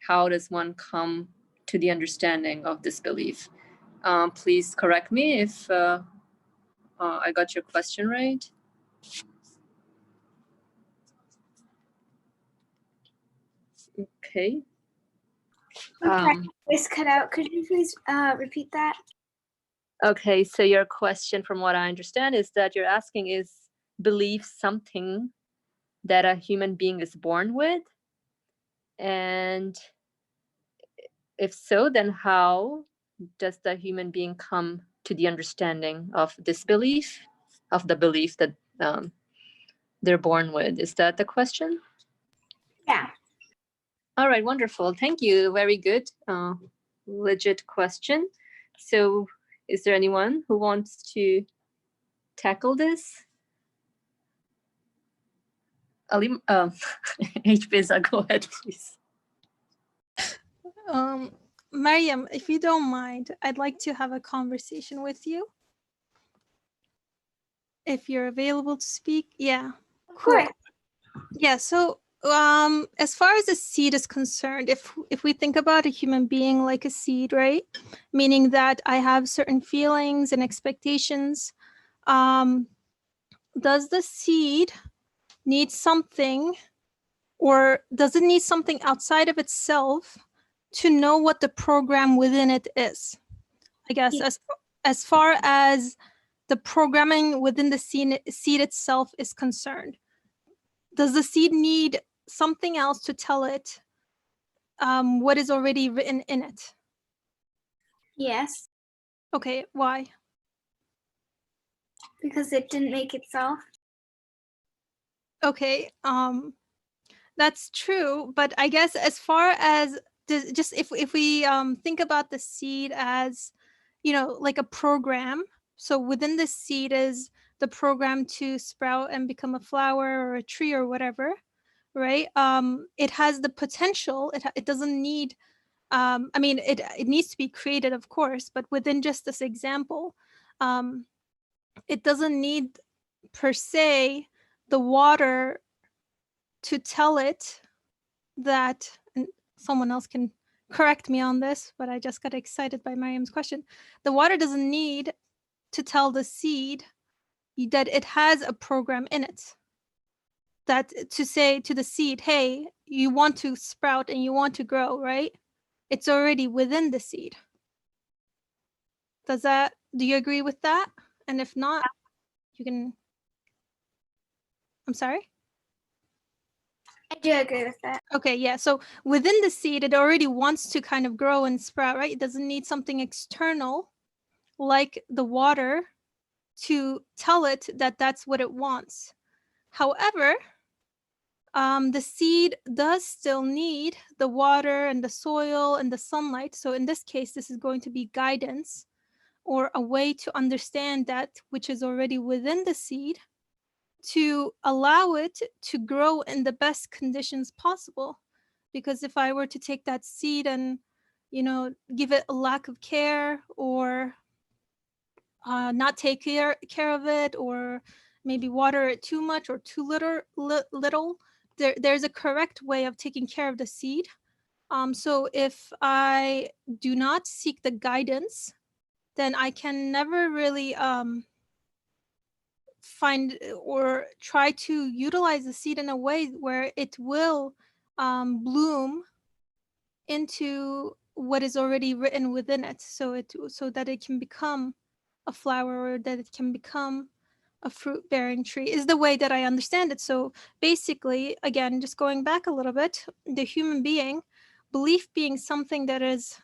how does one come to the understanding of this belief? Please correct me if I got your question right. Okay. Voice cut out. Could you please repeat that? Okay, so your question, from what I understand, is that you're asking, is belief something that a human being is born with? And if so, then how does the human being come to the understanding of this belief, of the belief that they're born with? Is that the question? Yeah. All right, wonderful. Thank you. Very good. Legit question. So is there anyone who wants to tackle this? Ali, H. Beza, go ahead, please. Mariam, if you don't mind, I'd like to have a conversation with you. If you're available to speak. Yeah. Cool. Yeah, so as far as a seed is concerned, if we think about a human being like a seed, right? Meaning that I have certain feelings and expectations. Does the seed need something, or does it need something outside of itself to know what the program within it is? I guess as far as the programming within the seed itself is concerned, does the seed need something else to tell it what is already written in it? Yes. Okay, why? Because it didn't make itself. Okay, that's true, but I guess as far as just if we think about the seed as, you know, like a program, so within the seed is the program to sprout and become a flower or a tree or whatever, right? It has the potential. It doesn't need. I mean, it needs to be created, of course, but within just this example, it doesn't need per se the water to tell it that, and someone else can correct me on this, but I just got excited by Mariam's question. The water doesn't need to tell the seed that it has a program in it. That to say to the seed, hey, you want to sprout and you want to grow, right? It's already within the seed. Do you agree with that? And if not, you can, I'm sorry? I do agree with that. Okay, yeah. So within the seed, it already wants to kind of grow and sprout, right? It doesn't need something external like the water to tell it that that's what it wants. However, the seed does still need the water and the soil and the sunlight. So in this case, this is going to be guidance or a way to understand that which is already within the seed to allow it to grow in the best conditions possible. Because if I were to take that seed and, give it a lack of care or not take care of it, or maybe water it too much or too little, there's a correct way of taking care of the seed. So if I do not seek the guidance, then I can never really find or try to utilize the seed in a way where it will bloom into what is already written within it, so that it can become a flower, or that it can become a fruit-bearing tree, is the way that I understand it. So basically, again, just going back a little bit, the human being, belief being something that is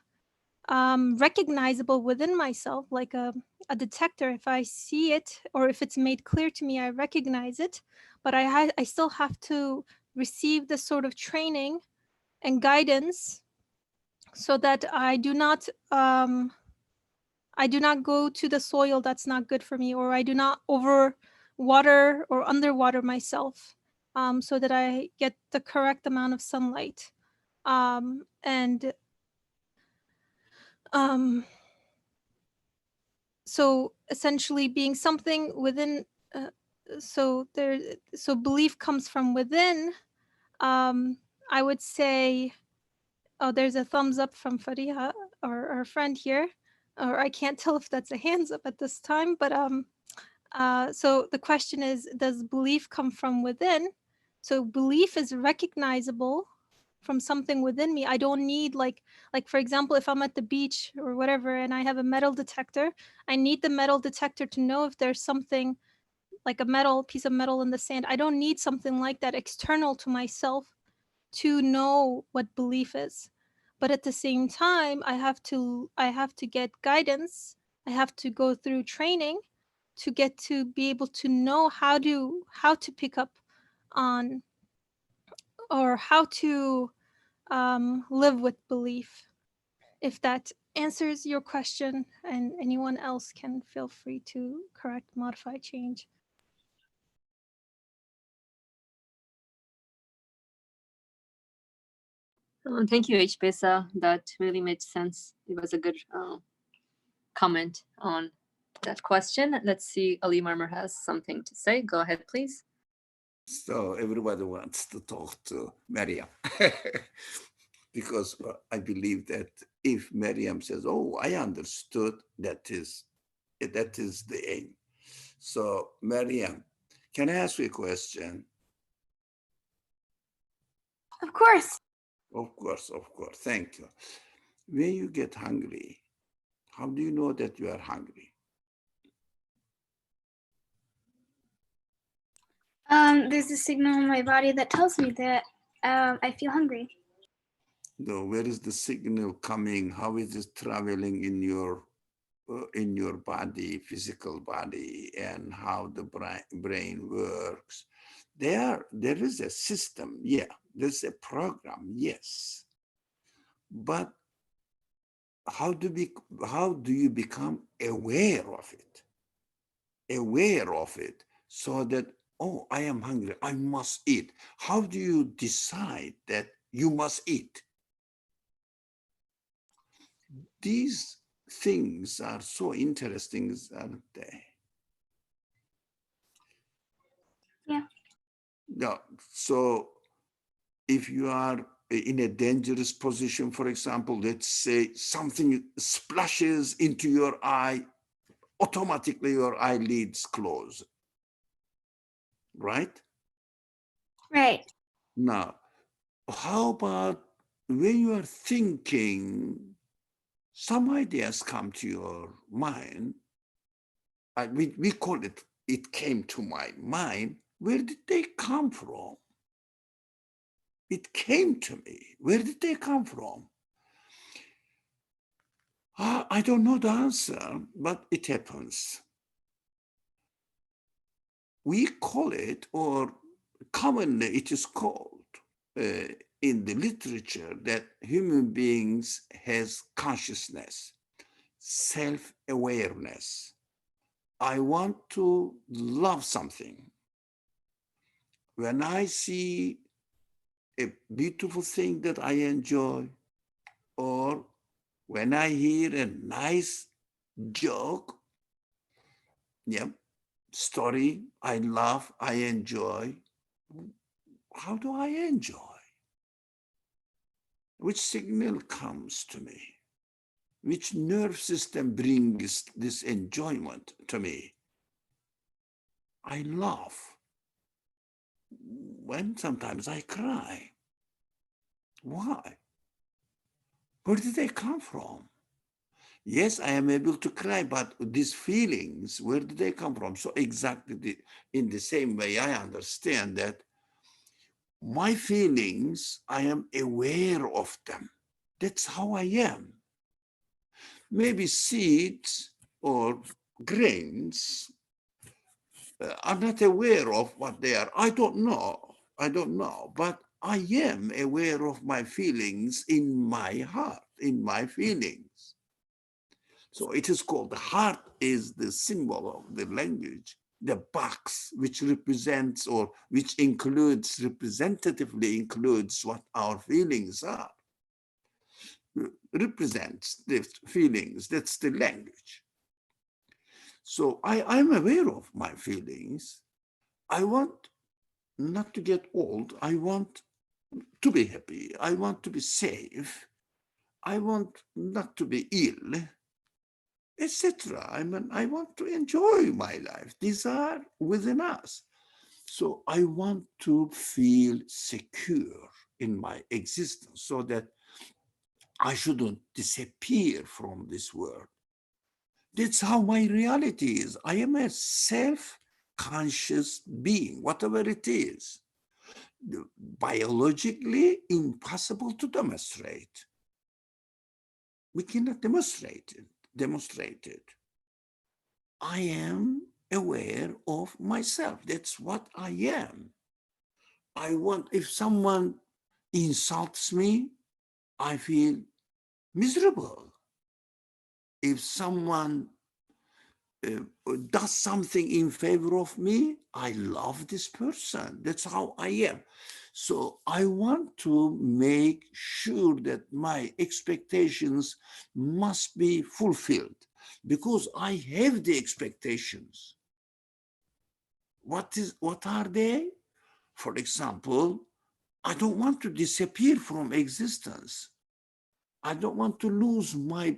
recognizable within myself, like a detector. If I see it, or if it's made clear to me, I recognize it, but I still have to receive this sort of training and guidance so that I do not go to the soil that's not good for me, or I do not over water or underwater myself, so that I get the correct amount of sunlight. And so essentially being something within, so belief comes from within. I would say, oh, there's a thumbs up from Fariha, our friend here, or I can't tell if that's a hands up at this time, but so the question is, does belief come from within? So belief is recognizable from something within me. I don't need like for example, if I'm at the beach or whatever and I have a metal detector, I need the metal detector to know if there's something like a piece of metal in the sand. I don't need something like that external to myself to know what belief is. But at the same time, I have to get guidance. I have to go through training to get to be able to know how to pick up on, or how to live with belief. If that answers your question, and anyone else can feel free to correct, modify, change. Thank you, HPSA. That really made sense. It was a good comment on that question. Let's see, Ali Marmer has something to say. Go ahead, please. So everybody wants to talk to Maryam because I believe that if Maryam says, "Oh, I understood," that is the aim. So Maryam, can I ask you a question? Of course. Of course. Thank you. When you get hungry, how do you know that you are hungry? There's a signal in my body that tells me that I feel hungry. No, where is the signal coming? How is it traveling in your body, physical body, and how the brain works? There is a system, yeah. There's a program, yes. But how do you become aware of it? Aware of it, so that, oh, I am hungry, I must eat. How do you decide that you must eat? These things are so interesting, aren't they? Yeah. No, so if you are in a dangerous position, for example, let's say something splashes into your eye, automatically your eyelids close, right? Right. Now, how about when you are thinking some ideas come to your mind. We call it, it came to my mind. Where did they come from? It came to me. Where did they come from? I don't know the answer, but it happens. We call it, or commonly it is called in the literature, that human beings has consciousness, self-awareness. I want to love something. When I see a beautiful thing that I enjoy, or when I hear a nice joke, story I love, I enjoy, how do I enjoy? Which signal comes to me? Which nerve system brings this enjoyment to me? I laugh. When sometimes I cry. Why? Where did they come from? Yes, I am able to cry, but these feelings, where do they come from? So exactly in the same way, I understand that my feelings, I am aware of them. That's how I am. Maybe seeds or grains, I'm not aware of what they are. I don't know, but I am aware of my feelings in my heart, in my feelings. So it is called, the heart is the symbol of the language, the box which represents, or which includes, representatively includes what our feelings are, represents the feelings. That's the language. So I'm aware of my feelings. I want not to get old. I want to be happy. I want to be safe. I want not to be ill, etc. I want to enjoy my life. These are within us. So I want to feel secure in my existence, so that I shouldn't disappear from this world. That's how my reality is. I am a self-conscious being, whatever it is. Biologically impossible to demonstrate. We cannot demonstrate it. I am aware of myself. That's what I am. I want, if someone insults me, I feel miserable. If someone does something in favor of me, I love this person. That's how I am. So I want to make sure that my expectations must be fulfilled, because I have the expectations. What are they? For example, I don't want to disappear from existence. I don't want to lose my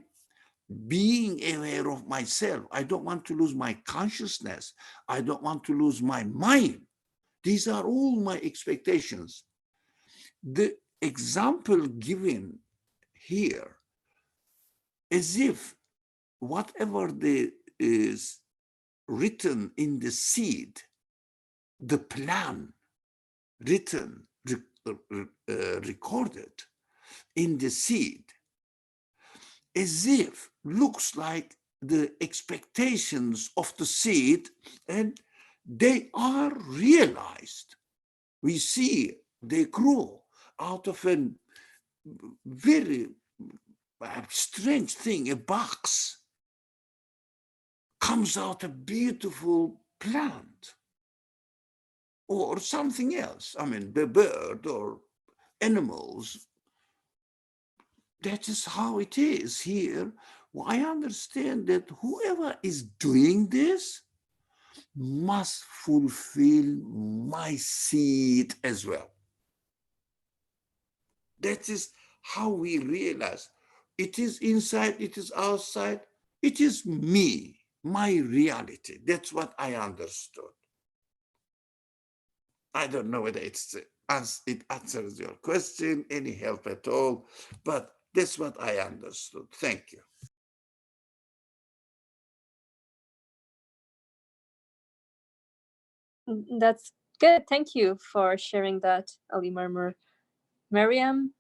being aware of myself. I don't want to lose my consciousness. I don't want to lose my mind. These are all my expectations. The example given here, as if whatever is written in the seed, the plan written, recorded in the seed, as if looks like the expectations of the seed, and they are realized. We see they grow out of a very strange thing. A box comes out a beautiful plant or something else. I mean, the bird or animals. That is how it is here. Well, I understand that whoever is doing this must fulfill my seed as well. That is how we realize it is inside, it is outside, it is me, my reality. That's what I understood. I don't know whether it answers your question, any help at all, but That's what I understood. Thank you. That's good. Thank you for sharing that, Ali Murmur. Mariam,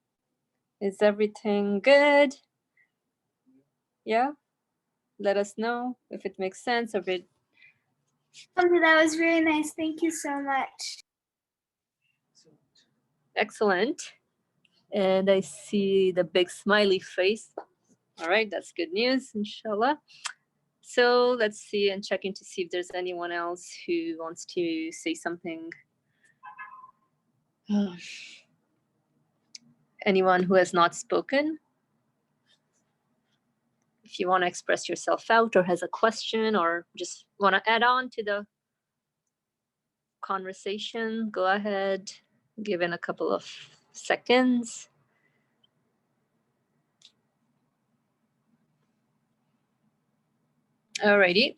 is everything good? Yeah? Let us know if it makes sense, if it... That was very nice. Thank you so much. Excellent. And I see the big smiley face. All right, that's good news, inshallah. So let's see and check in to see if there's anyone else who wants to say something. Anyone who has not spoken? If you want to express yourself out or has a question or just want to add on to the conversation, go ahead. Give in a couple of seconds. Alrighty.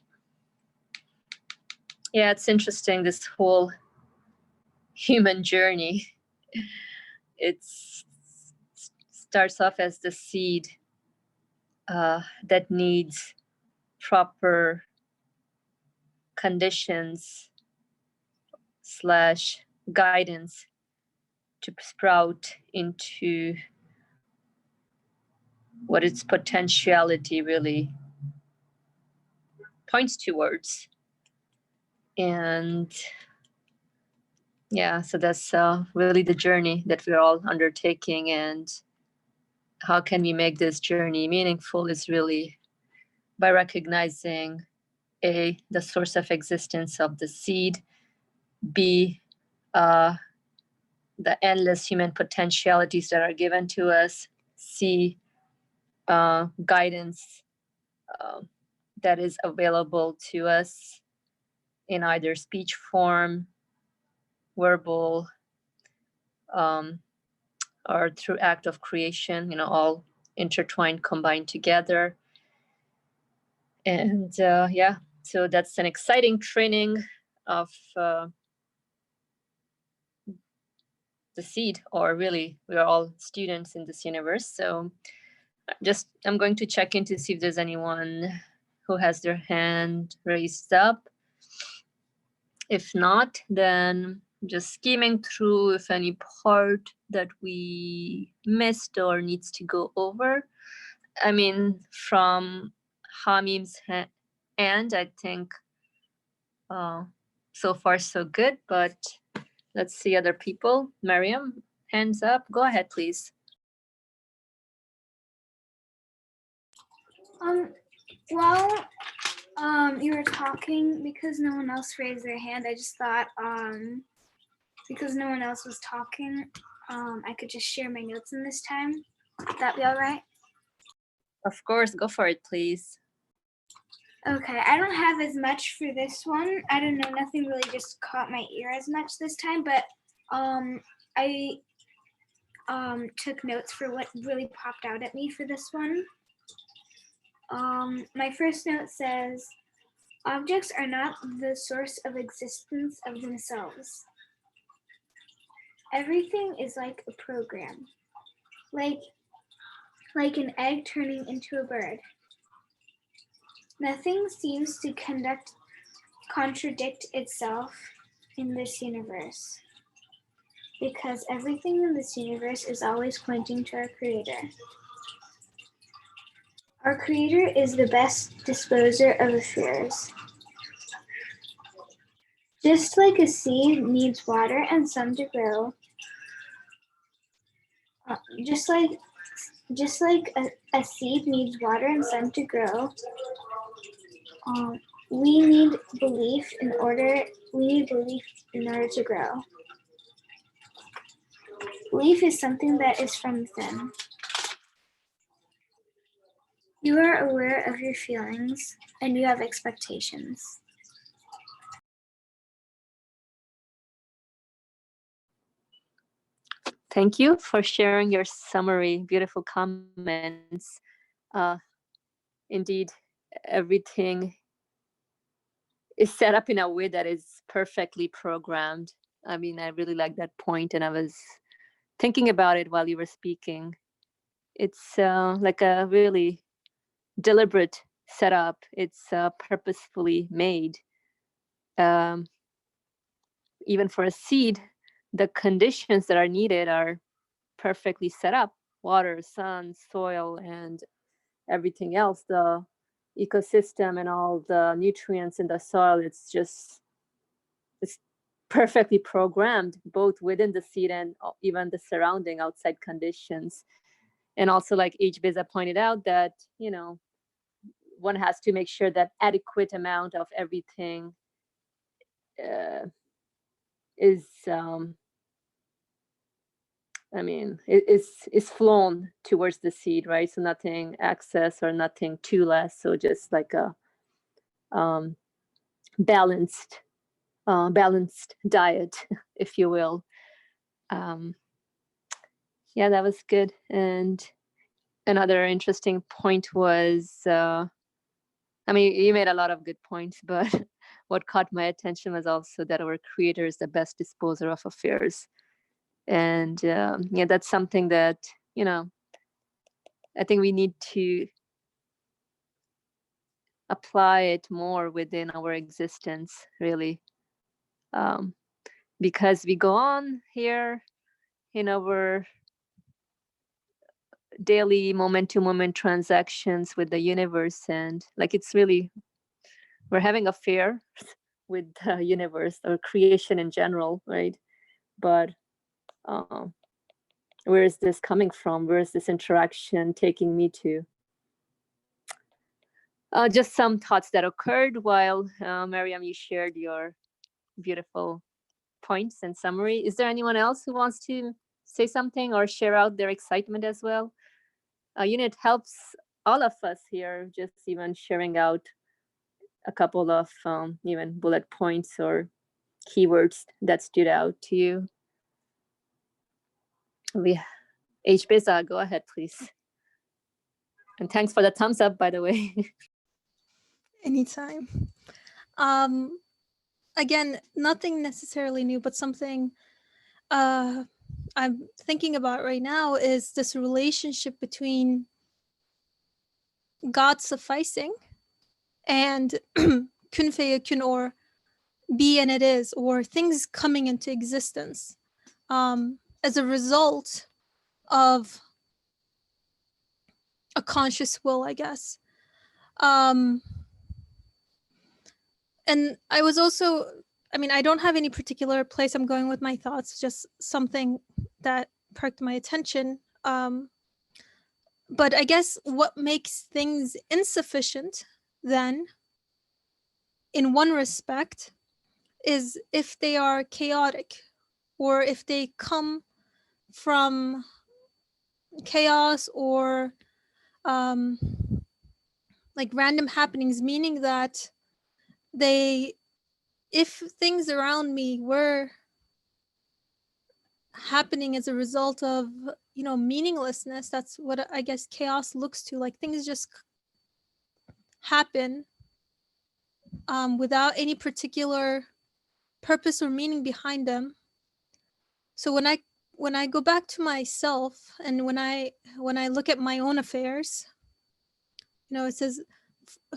Yeah, it's interesting, this whole human journey. It starts off as the seed that needs proper conditions / guidance to sprout into what its potentiality really points towards. And yeah, so that's really the journey that we're all undertaking. And how can we make this journey meaningful is really by recognizing A, the source of existence of the seed, B, the endless human potentialities that are given to us, C, guidance that is available to us in either speech form, verbal, or through act of creation, all intertwined, combined together. And yeah, so that's an exciting training of the seed, or really, we are all students in this universe. So I'm going to check in to see if there's anyone who has their hand raised up. If not, then just skimming through if any part that we missed or needs to go over. I mean, from Hamim's end, I think so far so good, but let's see other people. Mariam, hands up. Go ahead, please. While you were talking, because no one else raised their hand, I just thought because no one else was talking, I could just share my notes in this time. Would that be all right? Of course, go for it, please. Okay, I don't have as much for this one. I don't know, nothing really just caught my ear as much this time, but I took notes for what really popped out at me for this one. My first note says, objects are not the source of existence of themselves. Everything is like a program, like an egg turning into a bird. Nothing seems to contradict itself in this universe, because everything in this universe is always pointing to our Creator. Our Creator is the best disposer of affairs. Just like a seed needs water and sun to grow, just like a seed needs water and sun to grow, we need belief in order to grow. Belief is something that is from within. You are aware of your feelings and you have expectations. Thank you for sharing your summary, beautiful comments. Indeed, everything is set up in a way that is perfectly programmed. I mean, I really like that point, and I was thinking about it while you were speaking. it's like a really deliberate setup. It's purposefully made. Even for a seed, the conditions that are needed are perfectly set up: water, sun, soil, and everything else. The ecosystem and all the nutrients in the soil, it's perfectly programmed, both within the seed and even the surrounding outside conditions. And also, like Beza pointed out, that, you know, one has to make sure that adequate amount of everything is is flown towards the seed, right? So nothing excess or nothing too less. So just like a balanced diet, if you will. Yeah, that was good. And another interesting point was, I mean, you made a lot of good points, but what caught my attention was also that our Creator is the best disposer of affairs. And yeah, that's something that, you know, I think we need to apply it more within our existence, really. Because we go on here in our daily moment-to-moment transactions with the universe, and like it's really, we're having affairs with the universe or creation in general, right? But where is this coming from? Where is this interaction taking me to? Just some thoughts that occurred while Mariam, you shared your beautiful points and summary. Is there anyone else who wants to say something or share out their excitement as well? It helps all of us here, just even sharing out a couple of even bullet points or keywords that stood out to you. Beza, go ahead, please. And thanks for the thumbs up, by the way. Anytime. Again, nothing necessarily new, but something I'm thinking about right now is this relationship between God sufficing and kun fayakun, or be and it is, or things coming into existence as a result of a conscious will, I guess. And I was also, I mean, I don't have any particular place I'm going with my thoughts, just something that perked my attention. But I guess what makes things insufficient then, in one respect, is if they are chaotic, or if they come from chaos, or like random happenings, meaning that if things around me were happening as a result of, meaninglessness, that's what I guess chaos looks to, like things just happen without any particular purpose or meaning behind them. So when I go back to myself, and when I look at my own affairs, it says,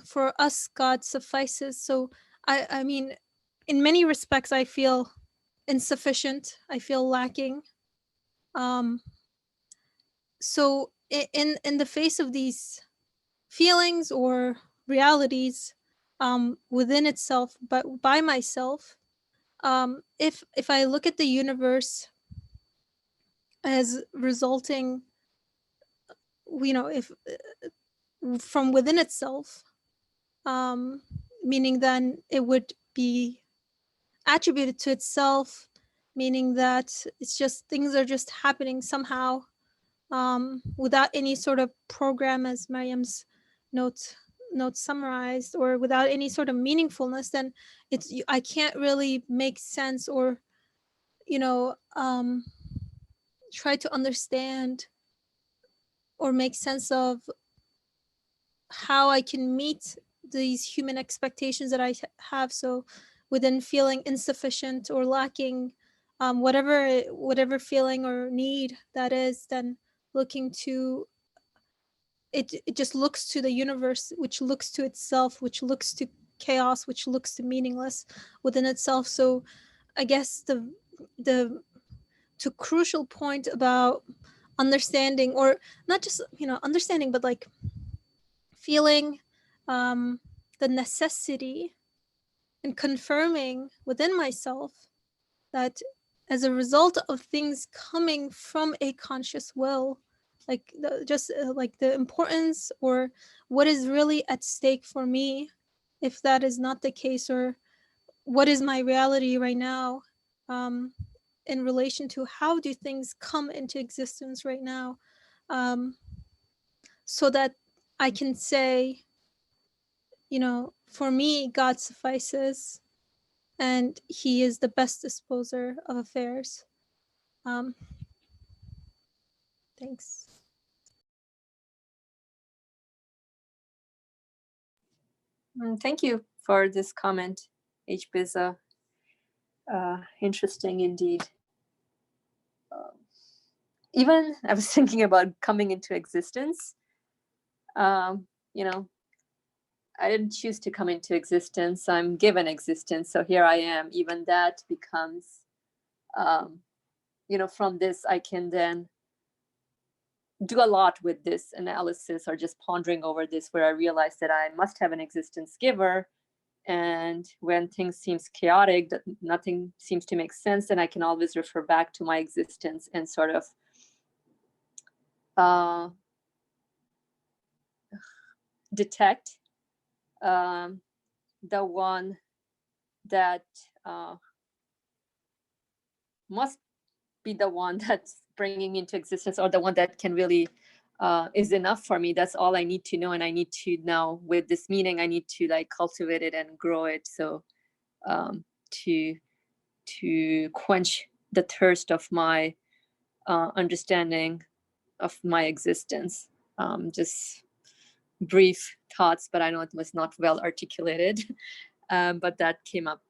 for us God suffices. So I mean, in many respects I feel insufficient, I feel lacking. So in the face of these feelings or realities within itself, but by myself, if I look at the universe as resulting, if from within itself, meaning then it would be attributed to itself, meaning that it's just things are just happening somehow without any sort of program, as Mariam's notes summarized, or without any sort of meaningfulness, then I can't really make sense, or try to understand or make sense of how I can meet these human expectations that I have. So within feeling insufficient or lacking, whatever feeling or need that is, then looking to it just looks to the universe, which looks to itself, which looks to chaos, which looks to meaningless within itself. So I guess the crucial point about understanding, or not just, you know, understanding, but like feeling the necessity and confirming within myself that as a result of things coming from a conscious will, like like the importance or what is really at stake for me, if that is not the case, or what is my reality right now, in relation to how do things come into existence right now, so that I can say, you know, for me, God suffices, and He is the best disposer of affairs. Thanks. Thank you for this comment, HBiza. Interesting indeed. Even I was thinking about coming into existence. You know, I didn't choose to come into existence. I'm given existence. So here I am. Even that becomes, you know, from this, I can then do a lot with this analysis or just pondering over this, where I realize that I must have an existence giver. And when things seems chaotic, that nothing seems to make sense, then I can always refer back to my existence and sort of detect the one that must be the one that's bringing me into existence, or the one that can really is enough for me. That's all I need to know. And I need to now, with this meaning, I need to like cultivate it and grow it. So to quench the thirst of my understanding of my existence. Just brief thoughts, but I know it was not well articulated, but that came up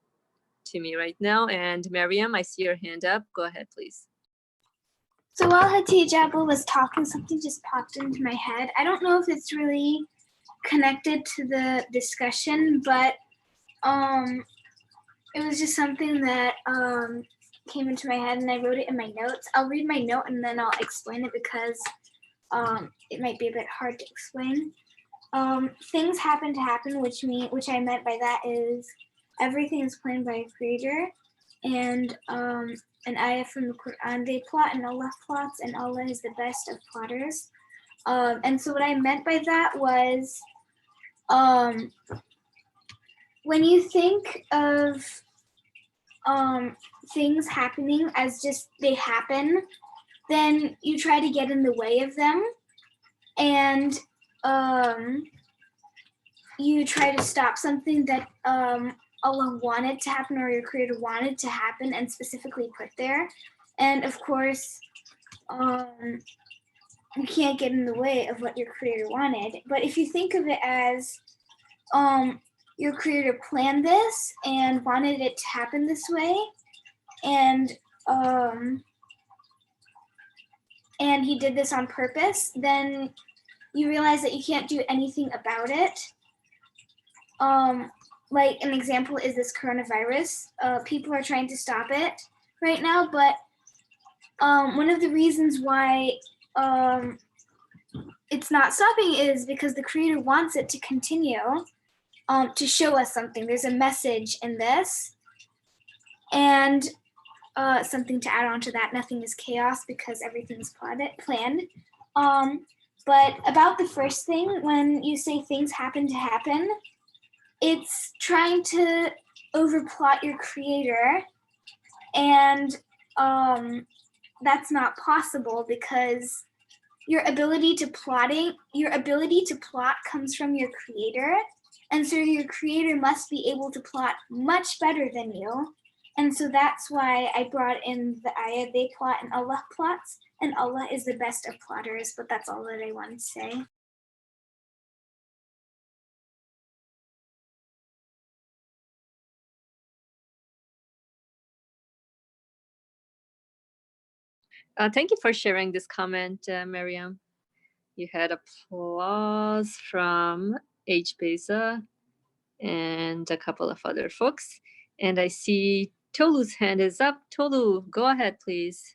to me right now. And Miriam, I see your hand up. Go ahead, please. So while Hatice Abel was talking, something just popped into my head. I don't know if it's really connected to the discussion, but it was just something that came into my head, and I wrote it in my notes. I'll read my note and then I'll explain it, because it might be a bit hard to explain. Things happen to happen, which I meant by that is everything is planned by a creator, and an ayah from the Qur'an, they plot and Allah plots, and Allah is the best of plotters. And so what I meant by that was, when you think of things happening as just they happen, then you try to get in the way of them, and you try to stop something that Allah wanted to happen, or your creator wanted to happen and specifically put there. And of course, you can't get in the way of what your creator wanted. But if you think of it as your creator planned this and wanted it to happen this way, and he did this on purpose, then you realize that you can't do anything about it. Like an example is this coronavirus. People are trying to stop it right now, but one of the reasons why it's not stopping is because the creator wants it to continue, to show us something. There's a message in this, and something to add on to that, nothing is chaos because everything's planned. But about the first thing, when you say things happen to happen, it's trying to overplot your creator, and that's not possible, because your ability to plot comes from your creator, and so your creator must be able to plot much better than you. And so that's why I brought in the ayah, they plot and Allah plots, and Allah is the best of plotters. But that's all that I wanted to say. Thank you for sharing this comment, Miriam. You had applause from H. Beza and a couple of other folks. And I see Tolu's hand is up. Tolu, go ahead, please.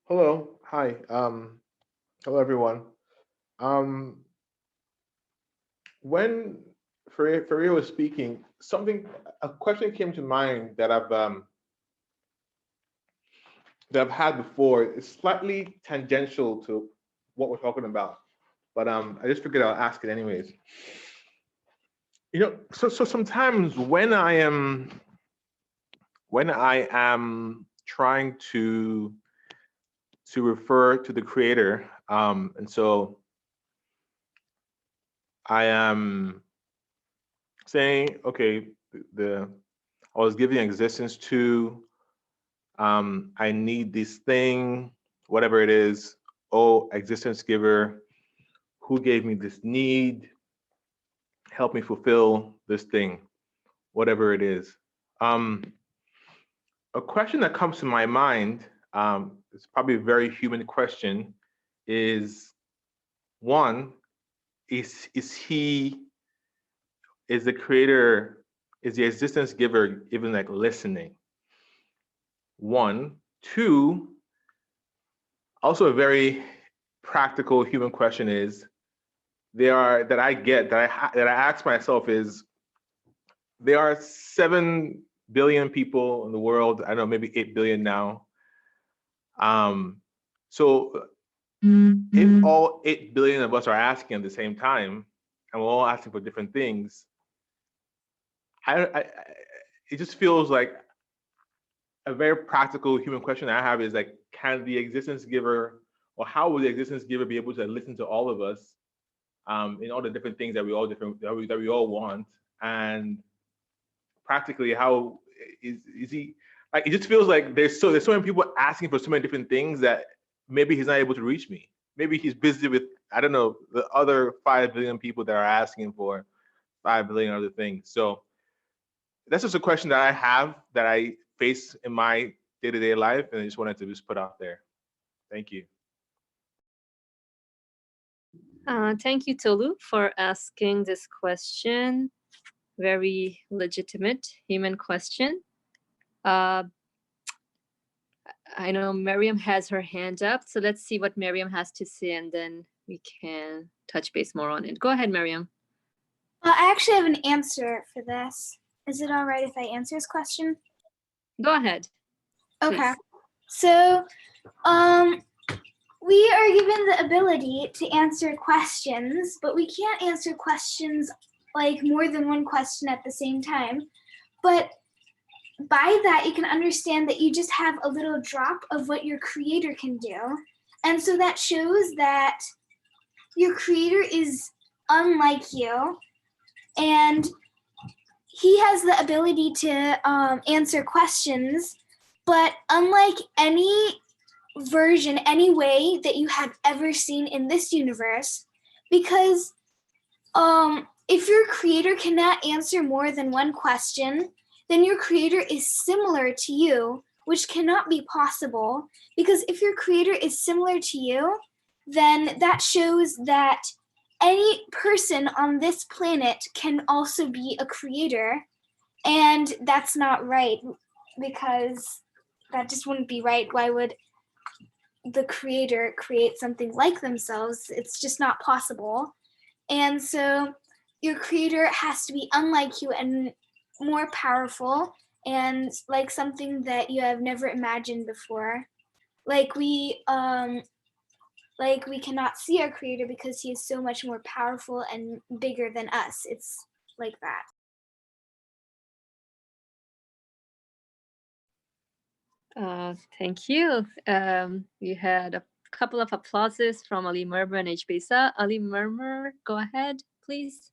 Hello, hi. Hello everyone. When Faria was speaking, a question came to mind that I've had before. It's slightly tangential to what we're talking about, but I just figured I'll ask it anyways. You know, so sometimes when I am trying to refer to the creator, and so I am saying, okay, I was giving existence to, I need this thing, whatever it is. Oh, existence giver, who gave me this need? Help me fulfill this thing, whatever it is. A question that comes to my mind, it's probably a very human question, is one, is the creator, is the existence giver even like listening? One. Two, also a very practical human question is, that I ask myself is, there are 7 billion people in the world. I don't know, maybe 8 billion now. So if all 8 billion of us are asking at the same time, and we're all asking for different things, it just feels like a very practical human question I have is like, can the existence giver, or how will the existence giver be able to listen to all of us in all the different things that we all want? And practically, how is he? Like, it just feels like there's so many people asking for so many different things that maybe he's not able to reach me. Maybe he's busy with, I don't know, the other 5 billion people that are asking for 5 billion other things. So that's just a question that I have, that I face in my day-to-day life, and I just wanted to just put out there. Thank you. Thank you, Tolu, for asking this question. Very legitimate human question. I know Miriam has her hand up, so let's see what Miriam has to say, and then we can touch base more on it. Go ahead, Miriam. I actually have an answer for this. Is it all right if I answer this question? Go ahead. Okay. Please. So, we are given the ability to answer questions, but we can't answer questions, like more than one question at the same time. But by that, you can understand that you just have a little drop of what your creator can do. And so that shows that your creator is unlike you, and he has the ability to answer questions, but unlike any version, any way that you have ever seen in this universe, because if your creator cannot answer more than one question, then your creator is similar to you, which cannot be possible, because if your creator is similar to you, then that shows that any person on this planet can also be a creator, and that's not right, because that just wouldn't be right. Why would the creator create something like themselves? It's just not possible. And so your creator has to be unlike you and more powerful, and like something that you have never imagined before. Like we cannot see our creator because he is so much more powerful and bigger than us. It's like that. Thank you. We had a couple of applauses from Ali Murmur and H. Besa. Ali Murmur, go ahead, please.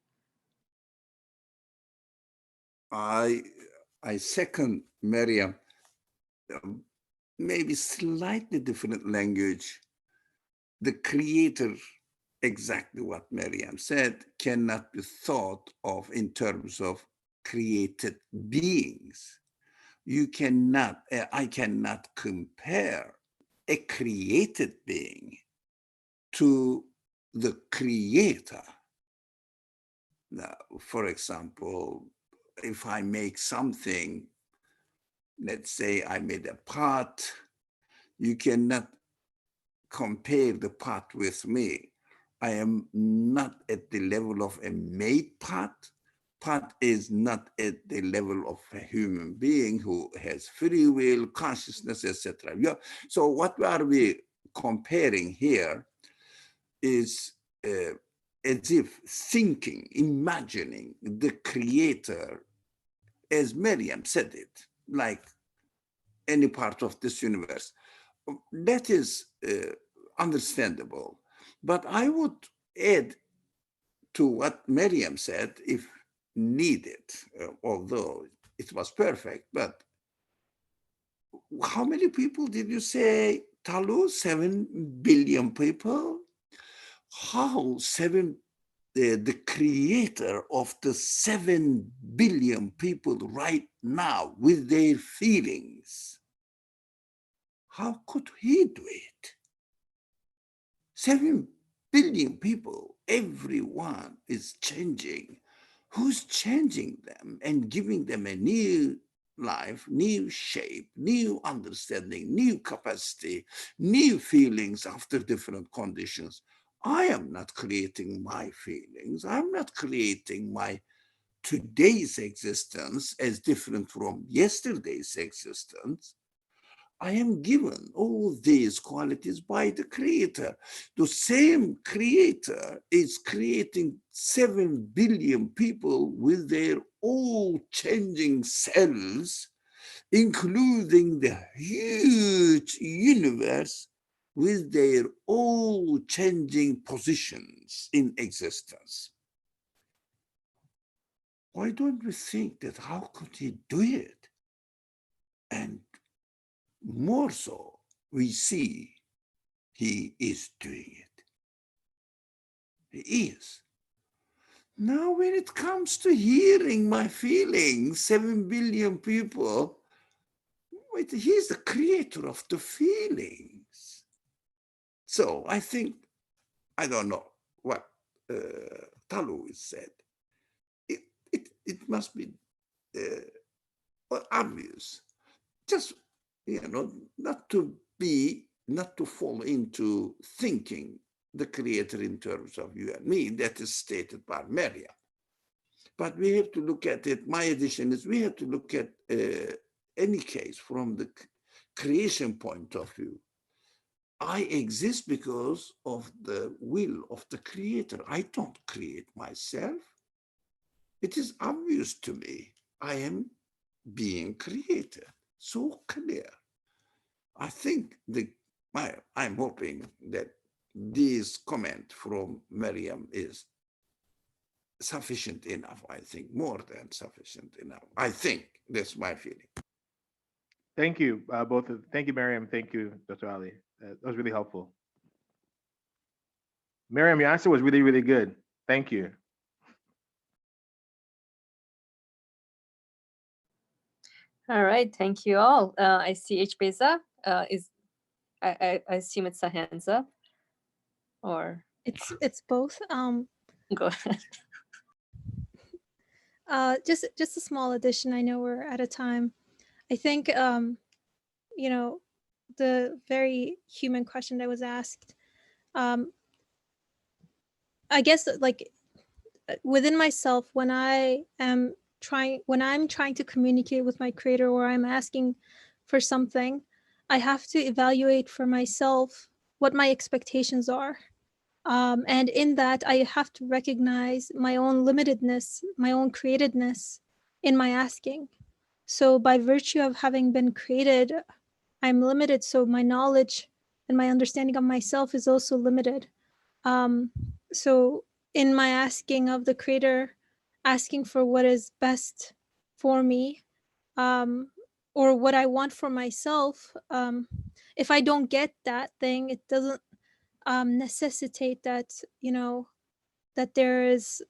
I second Miriam. Maybe slightly different language. The creator, exactly what Miriam said, cannot be thought of in terms of created beings. You cannot, I cannot compare a created being to the creator. Now, for example, if I make something, let's say I made a pot, you cannot compare the pot with me. I am not at the level of a made pot. Pot is not at the level of a human being who has free will, consciousness, etc. Yeah. So what are we comparing here is as if thinking, imagining the creator, as Miriam said it, like any part of this universe. That is understandable. But I would add to what Miriam said, if needed, although it was perfect, but how many people did you say, Talu? 7 billion people? How the creator of the 7 billion people right now with their feelings, how could he do it? 7 billion people, everyone is changing. Who's changing them and giving them a new life, new shape, new understanding, new capacity, new feelings after different conditions? I am not creating my feelings. I'm not creating my today's existence as different from yesterday's existence. I am given all these qualities by the creator. The same creator is creating 7 billion people with their all changing selves, including the huge universe with their all changing positions in existence. Why don't we think that how could he do it? And more so, we see he is doing it. He is. Now, when it comes to hearing my feelings, 7 billion people, wait, he's the creator of the feelings. So I think, I don't know what Talu said. It must be obvious. Just, not to fall into thinking the creator in terms of you and me, that is stated by Miriam. But we have to look at it, my addition is we have to look at any case from the creation point of view. I exist because of the will of the creator. I don't create myself. It is obvious to me. I am being created. So clear. I think I'm hoping that this comment from Miriam is sufficient enough. I think more than sufficient enough. I think that's my feeling. Thank you, both. Thank you, Miriam. Thank you, Dr. Ali. That was really helpful. Miriam, your answer was really, really good. Thank you. All right, thank you all. I see H. Beza is, I assume it's a hands up, or It's both. go ahead. Just a small addition. I know we're out of time. I think the very human question that was asked. I guess like within myself, when I'm trying to communicate with my creator, or I'm asking for something, I have to evaluate for myself what my expectations are. And in that, I have to recognize my own limitedness, my own createdness in my asking. So by virtue of having been created, I'm limited. So my knowledge and my understanding of myself is also limited. So in my asking of the creator, asking for what is best for me, or what I want for myself, if I don't get that thing, it doesn't necessitate that, that there is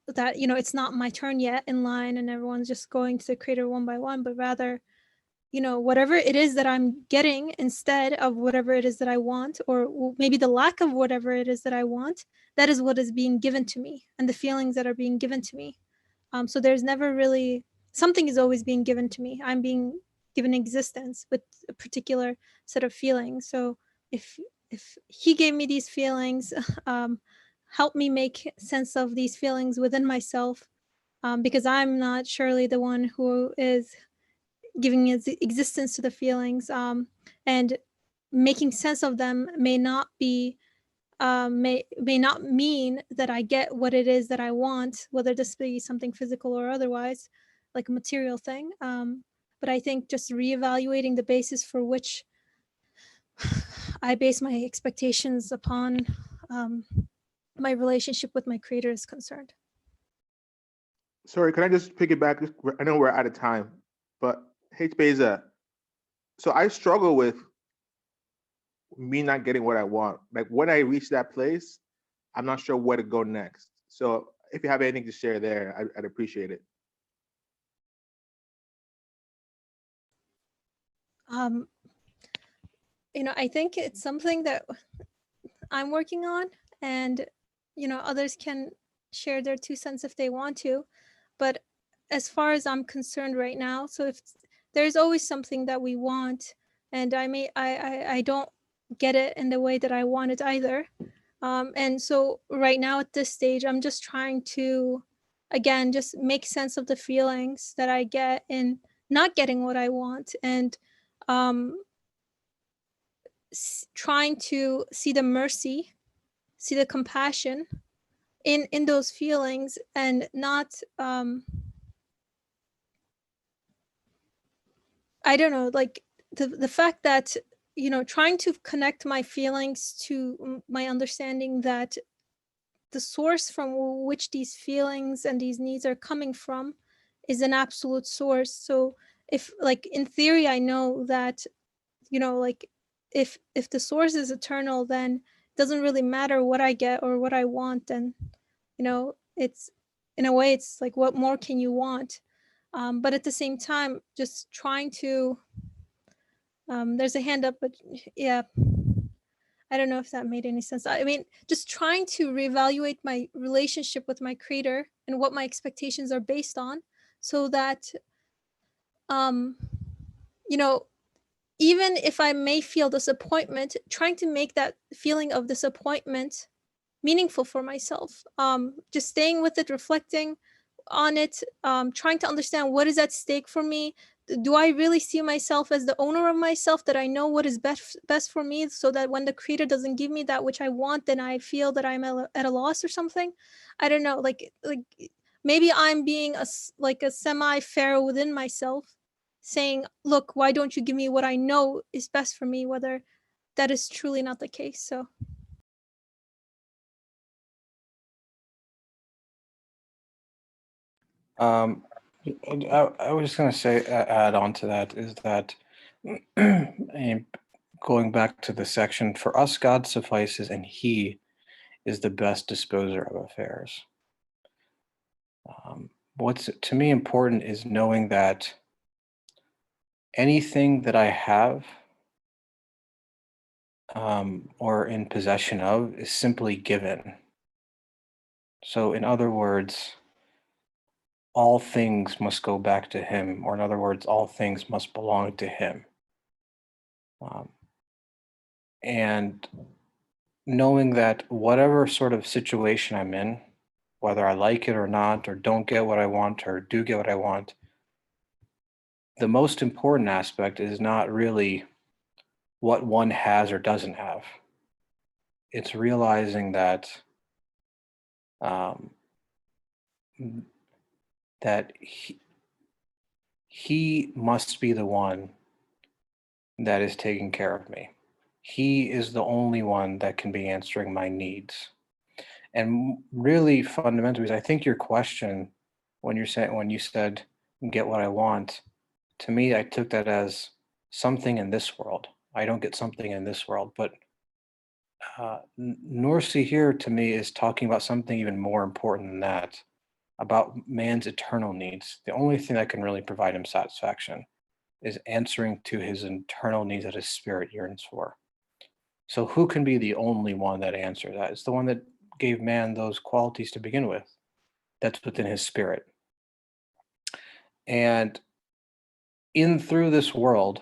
that, it's not my turn yet in line and everyone's just going to the creator one by one, but rather whatever it is that I'm getting instead of whatever it is that I want, or maybe the lack of whatever it is that I want, that is what is being given to me, and the feelings that are being given to me. So there's never really, something is always being given to me. I'm being given existence with a particular set of feelings. So if he gave me these feelings, help me make sense of these feelings within myself, because I'm not surely the one who is giving existence to the feelings, and making sense of them may not be may not mean that I get what it is that I want, whether this be something physical or otherwise, like a material thing. But I think just reevaluating the basis for which I base my expectations upon my relationship with my creator is concerned. Sorry, can I just pick it back? I know we're out of time, but hey, Beza. So I struggle with me not getting what I want. Like when I reach that place, I'm not sure where to go next. So if you have anything to share there, I'd appreciate it. I think it's something that I'm working on, and others can share their 2 cents if they want to. But as far as I'm concerned right now, so if there's always something that we want, and I don't get it in the way that I want it either. And so right now at this stage, I'm just trying to, again, just make sense of the feelings that I get in not getting what I want, and trying to see the mercy, see the compassion in those feelings, and not I don't know, like the fact that trying to connect my feelings to my understanding that the source from which these feelings and these needs are coming from is an absolute source. So if, like, in theory, I know that like if the source is eternal, then it doesn't really matter what I get or what I want. And it's, in a way, it's like, what more can you want? But at the same time, just trying to there's a hand up, but yeah, I don't know if that made any sense. I mean, just trying to reevaluate my relationship with my creator and what my expectations are based on, so that even if I may feel disappointment, trying to make that feeling of disappointment meaningful for myself. Just staying with it, reflecting on it, trying to understand what is at stake for me. Do I really see myself as the owner of myself, that I know what is best for me, so that when the creator doesn't give me that which I want, then I feel that I'm at a loss or something? I don't know, like maybe I'm being a semi-pharaoh within myself, saying, look, why don't you give me what I know is best for me, whether that is truly not the case. So I was going to say, add on to that, is that going back to the section, for us, God suffices, and He is the best disposer of affairs. What's to me important is knowing that anything that I have or in possession of is simply given. So in other words, all things must go back to Him, or in other words, all things must belong to Him. And knowing that whatever sort of situation I'm in, whether I like it or not, or don't get what I want, or do get what I want, the most important aspect is not really what one has or doesn't have. It's realizing that that he must be the one that is taking care of me. He is the only one that can be answering my needs. And really fundamentally, I think your question, when you said get what I want, to me, I took that as something in this world. I don't get something in this world, but Norsi here to me is talking about something even more important than that, about man's eternal needs, the only thing that can really provide him satisfaction. is answering to his internal needs that his spirit yearns for. So who can be the only one that answers that? It's the one that gave man those qualities to begin with. That's within his spirit. And in through this world,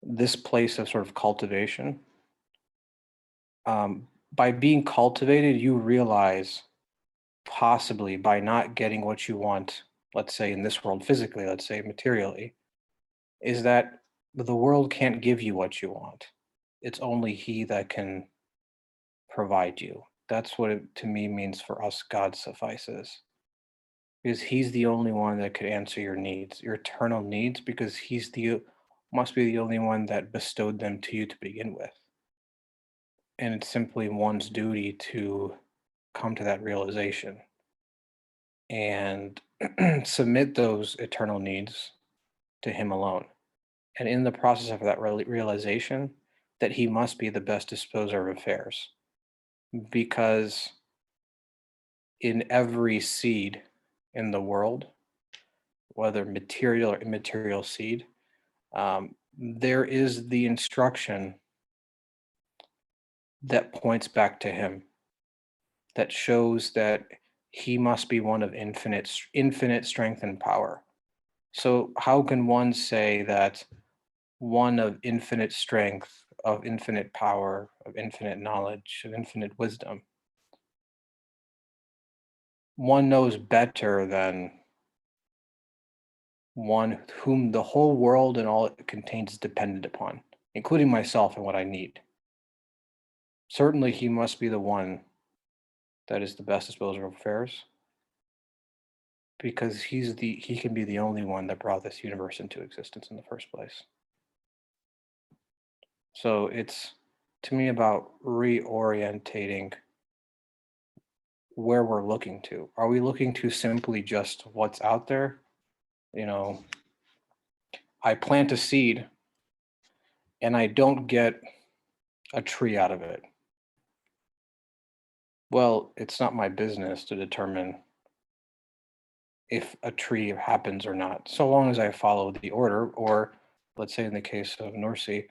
this place of sort of cultivation, by being cultivated, you realize possibly by not getting what you want, let's say in this world physically, let's say materially, is that the world can't give you what you want. It's only he that can provide you. That's what it to me means for us, God suffices. Because he's the only one that could answer your needs, your eternal needs, because he's must be the only one that bestowed them to you to begin with. And it's simply one's duty to come to that realization and submit those eternal needs to him alone. And in the process of that realization, that he must be the best disposer of affairs. Because in every seed in the world, whether material or immaterial seed, there is the instruction that points back to him, that shows that he must be one of infinite strength and power. So how can one say that one of infinite strength, of infinite power, of infinite knowledge, of infinite wisdom? One knows better than one whom the whole world and all it contains is dependent upon, including myself and what I need. Certainly he must be the one that is the best disposer of affairs, because he can be the only one that brought this universe into existence in the first place. So it's, to me, about reorientating where we're looking to. Are we looking to simply just what's out there? You know, I plant a seed and I don't get a tree out of it. Well, it's not my business to determine if a tree happens or not, so long as I follow the order, or let's say in the case of Norsi,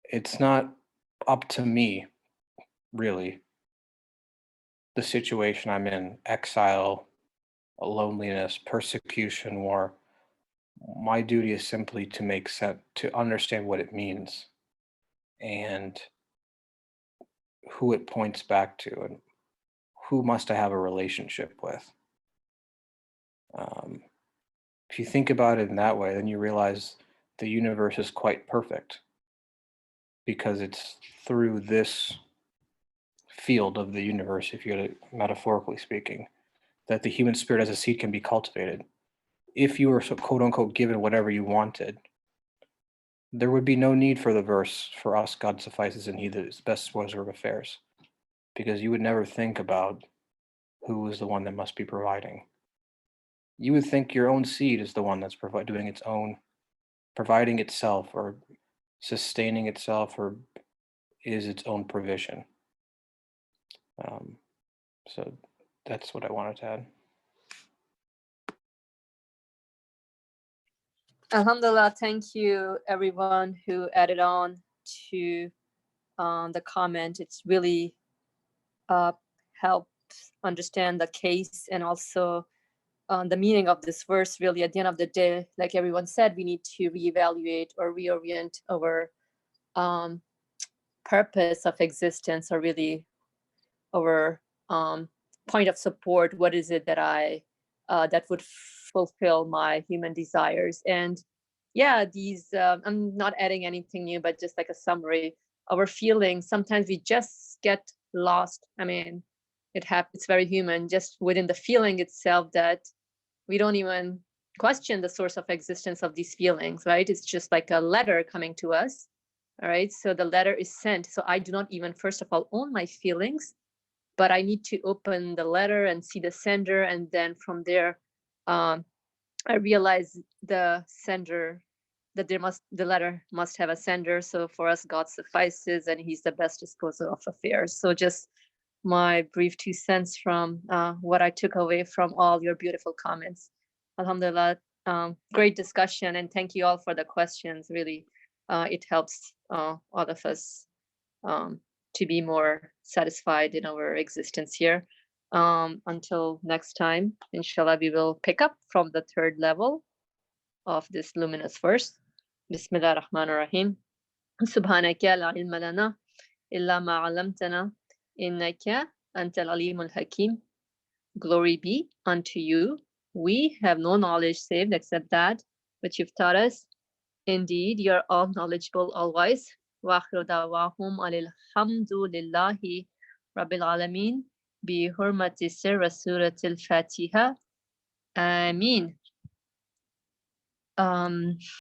it's not up to me, really, the situation I'm in, exile, loneliness, persecution, war. My duty is simply to make sense, to understand what it means and who it points back to and who must I have a relationship with. If you think about it in that way, then you realize the universe is quite perfect, because it's through this field of the universe, if you're metaphorically speaking, that the human spirit as a seed can be cultivated. If you were so quote unquote given whatever you wanted, there would be no need for the verse, for us God suffices and he that is best disposer of affairs, because you would never think about who is the one that must be providing. You would think your own seed is the one that's doing its own, providing itself or sustaining itself, or is its own provision. So that's what I wanted to add. Alhamdulillah, thank you everyone who added on to the comment. It's really helped understand the case, and also the meaning of this verse. Really, at the end of the day, like everyone said, we need to reevaluate or reorient our purpose of existence, or really our point of support. What is it that that would fulfill my human desires? And yeah, these I'm not adding anything new, but just like a summary. Our feelings, sometimes we just get lost. I mean, it's very human, just within the feeling itself, that we don't even question the source of existence of these feelings, right? It's just like a letter coming to us. All right, so the letter is sent. So I do not even, first of all, own my feelings, but I need to open the letter and see the sender. And then from there, I realize the sender, that the letter must have a sender. So for us, God suffices, and he's the best disposer of affairs. So just my brief 2 cents from what I took away from all your beautiful comments. Alhamdulillah, great discussion, and thank you all for the questions. Really, it helps all of us to be more satisfied in our existence here. Until next time, inshallah, we will pick up from the third level of this luminous verse. Bismillah ar-Rahman ar-Rahim. Subhanaka la ilma lana illa ma 'allamtana innaka antal alimul hakim. Glory be unto you. We have no knowledge save except that which you've taught us. Indeed, you are all knowledgeable, all wise. Wa akhiru da'wahum alhamdulillahi rabbil alamin bi hurmati sirra suratil Fatiha. Ameen.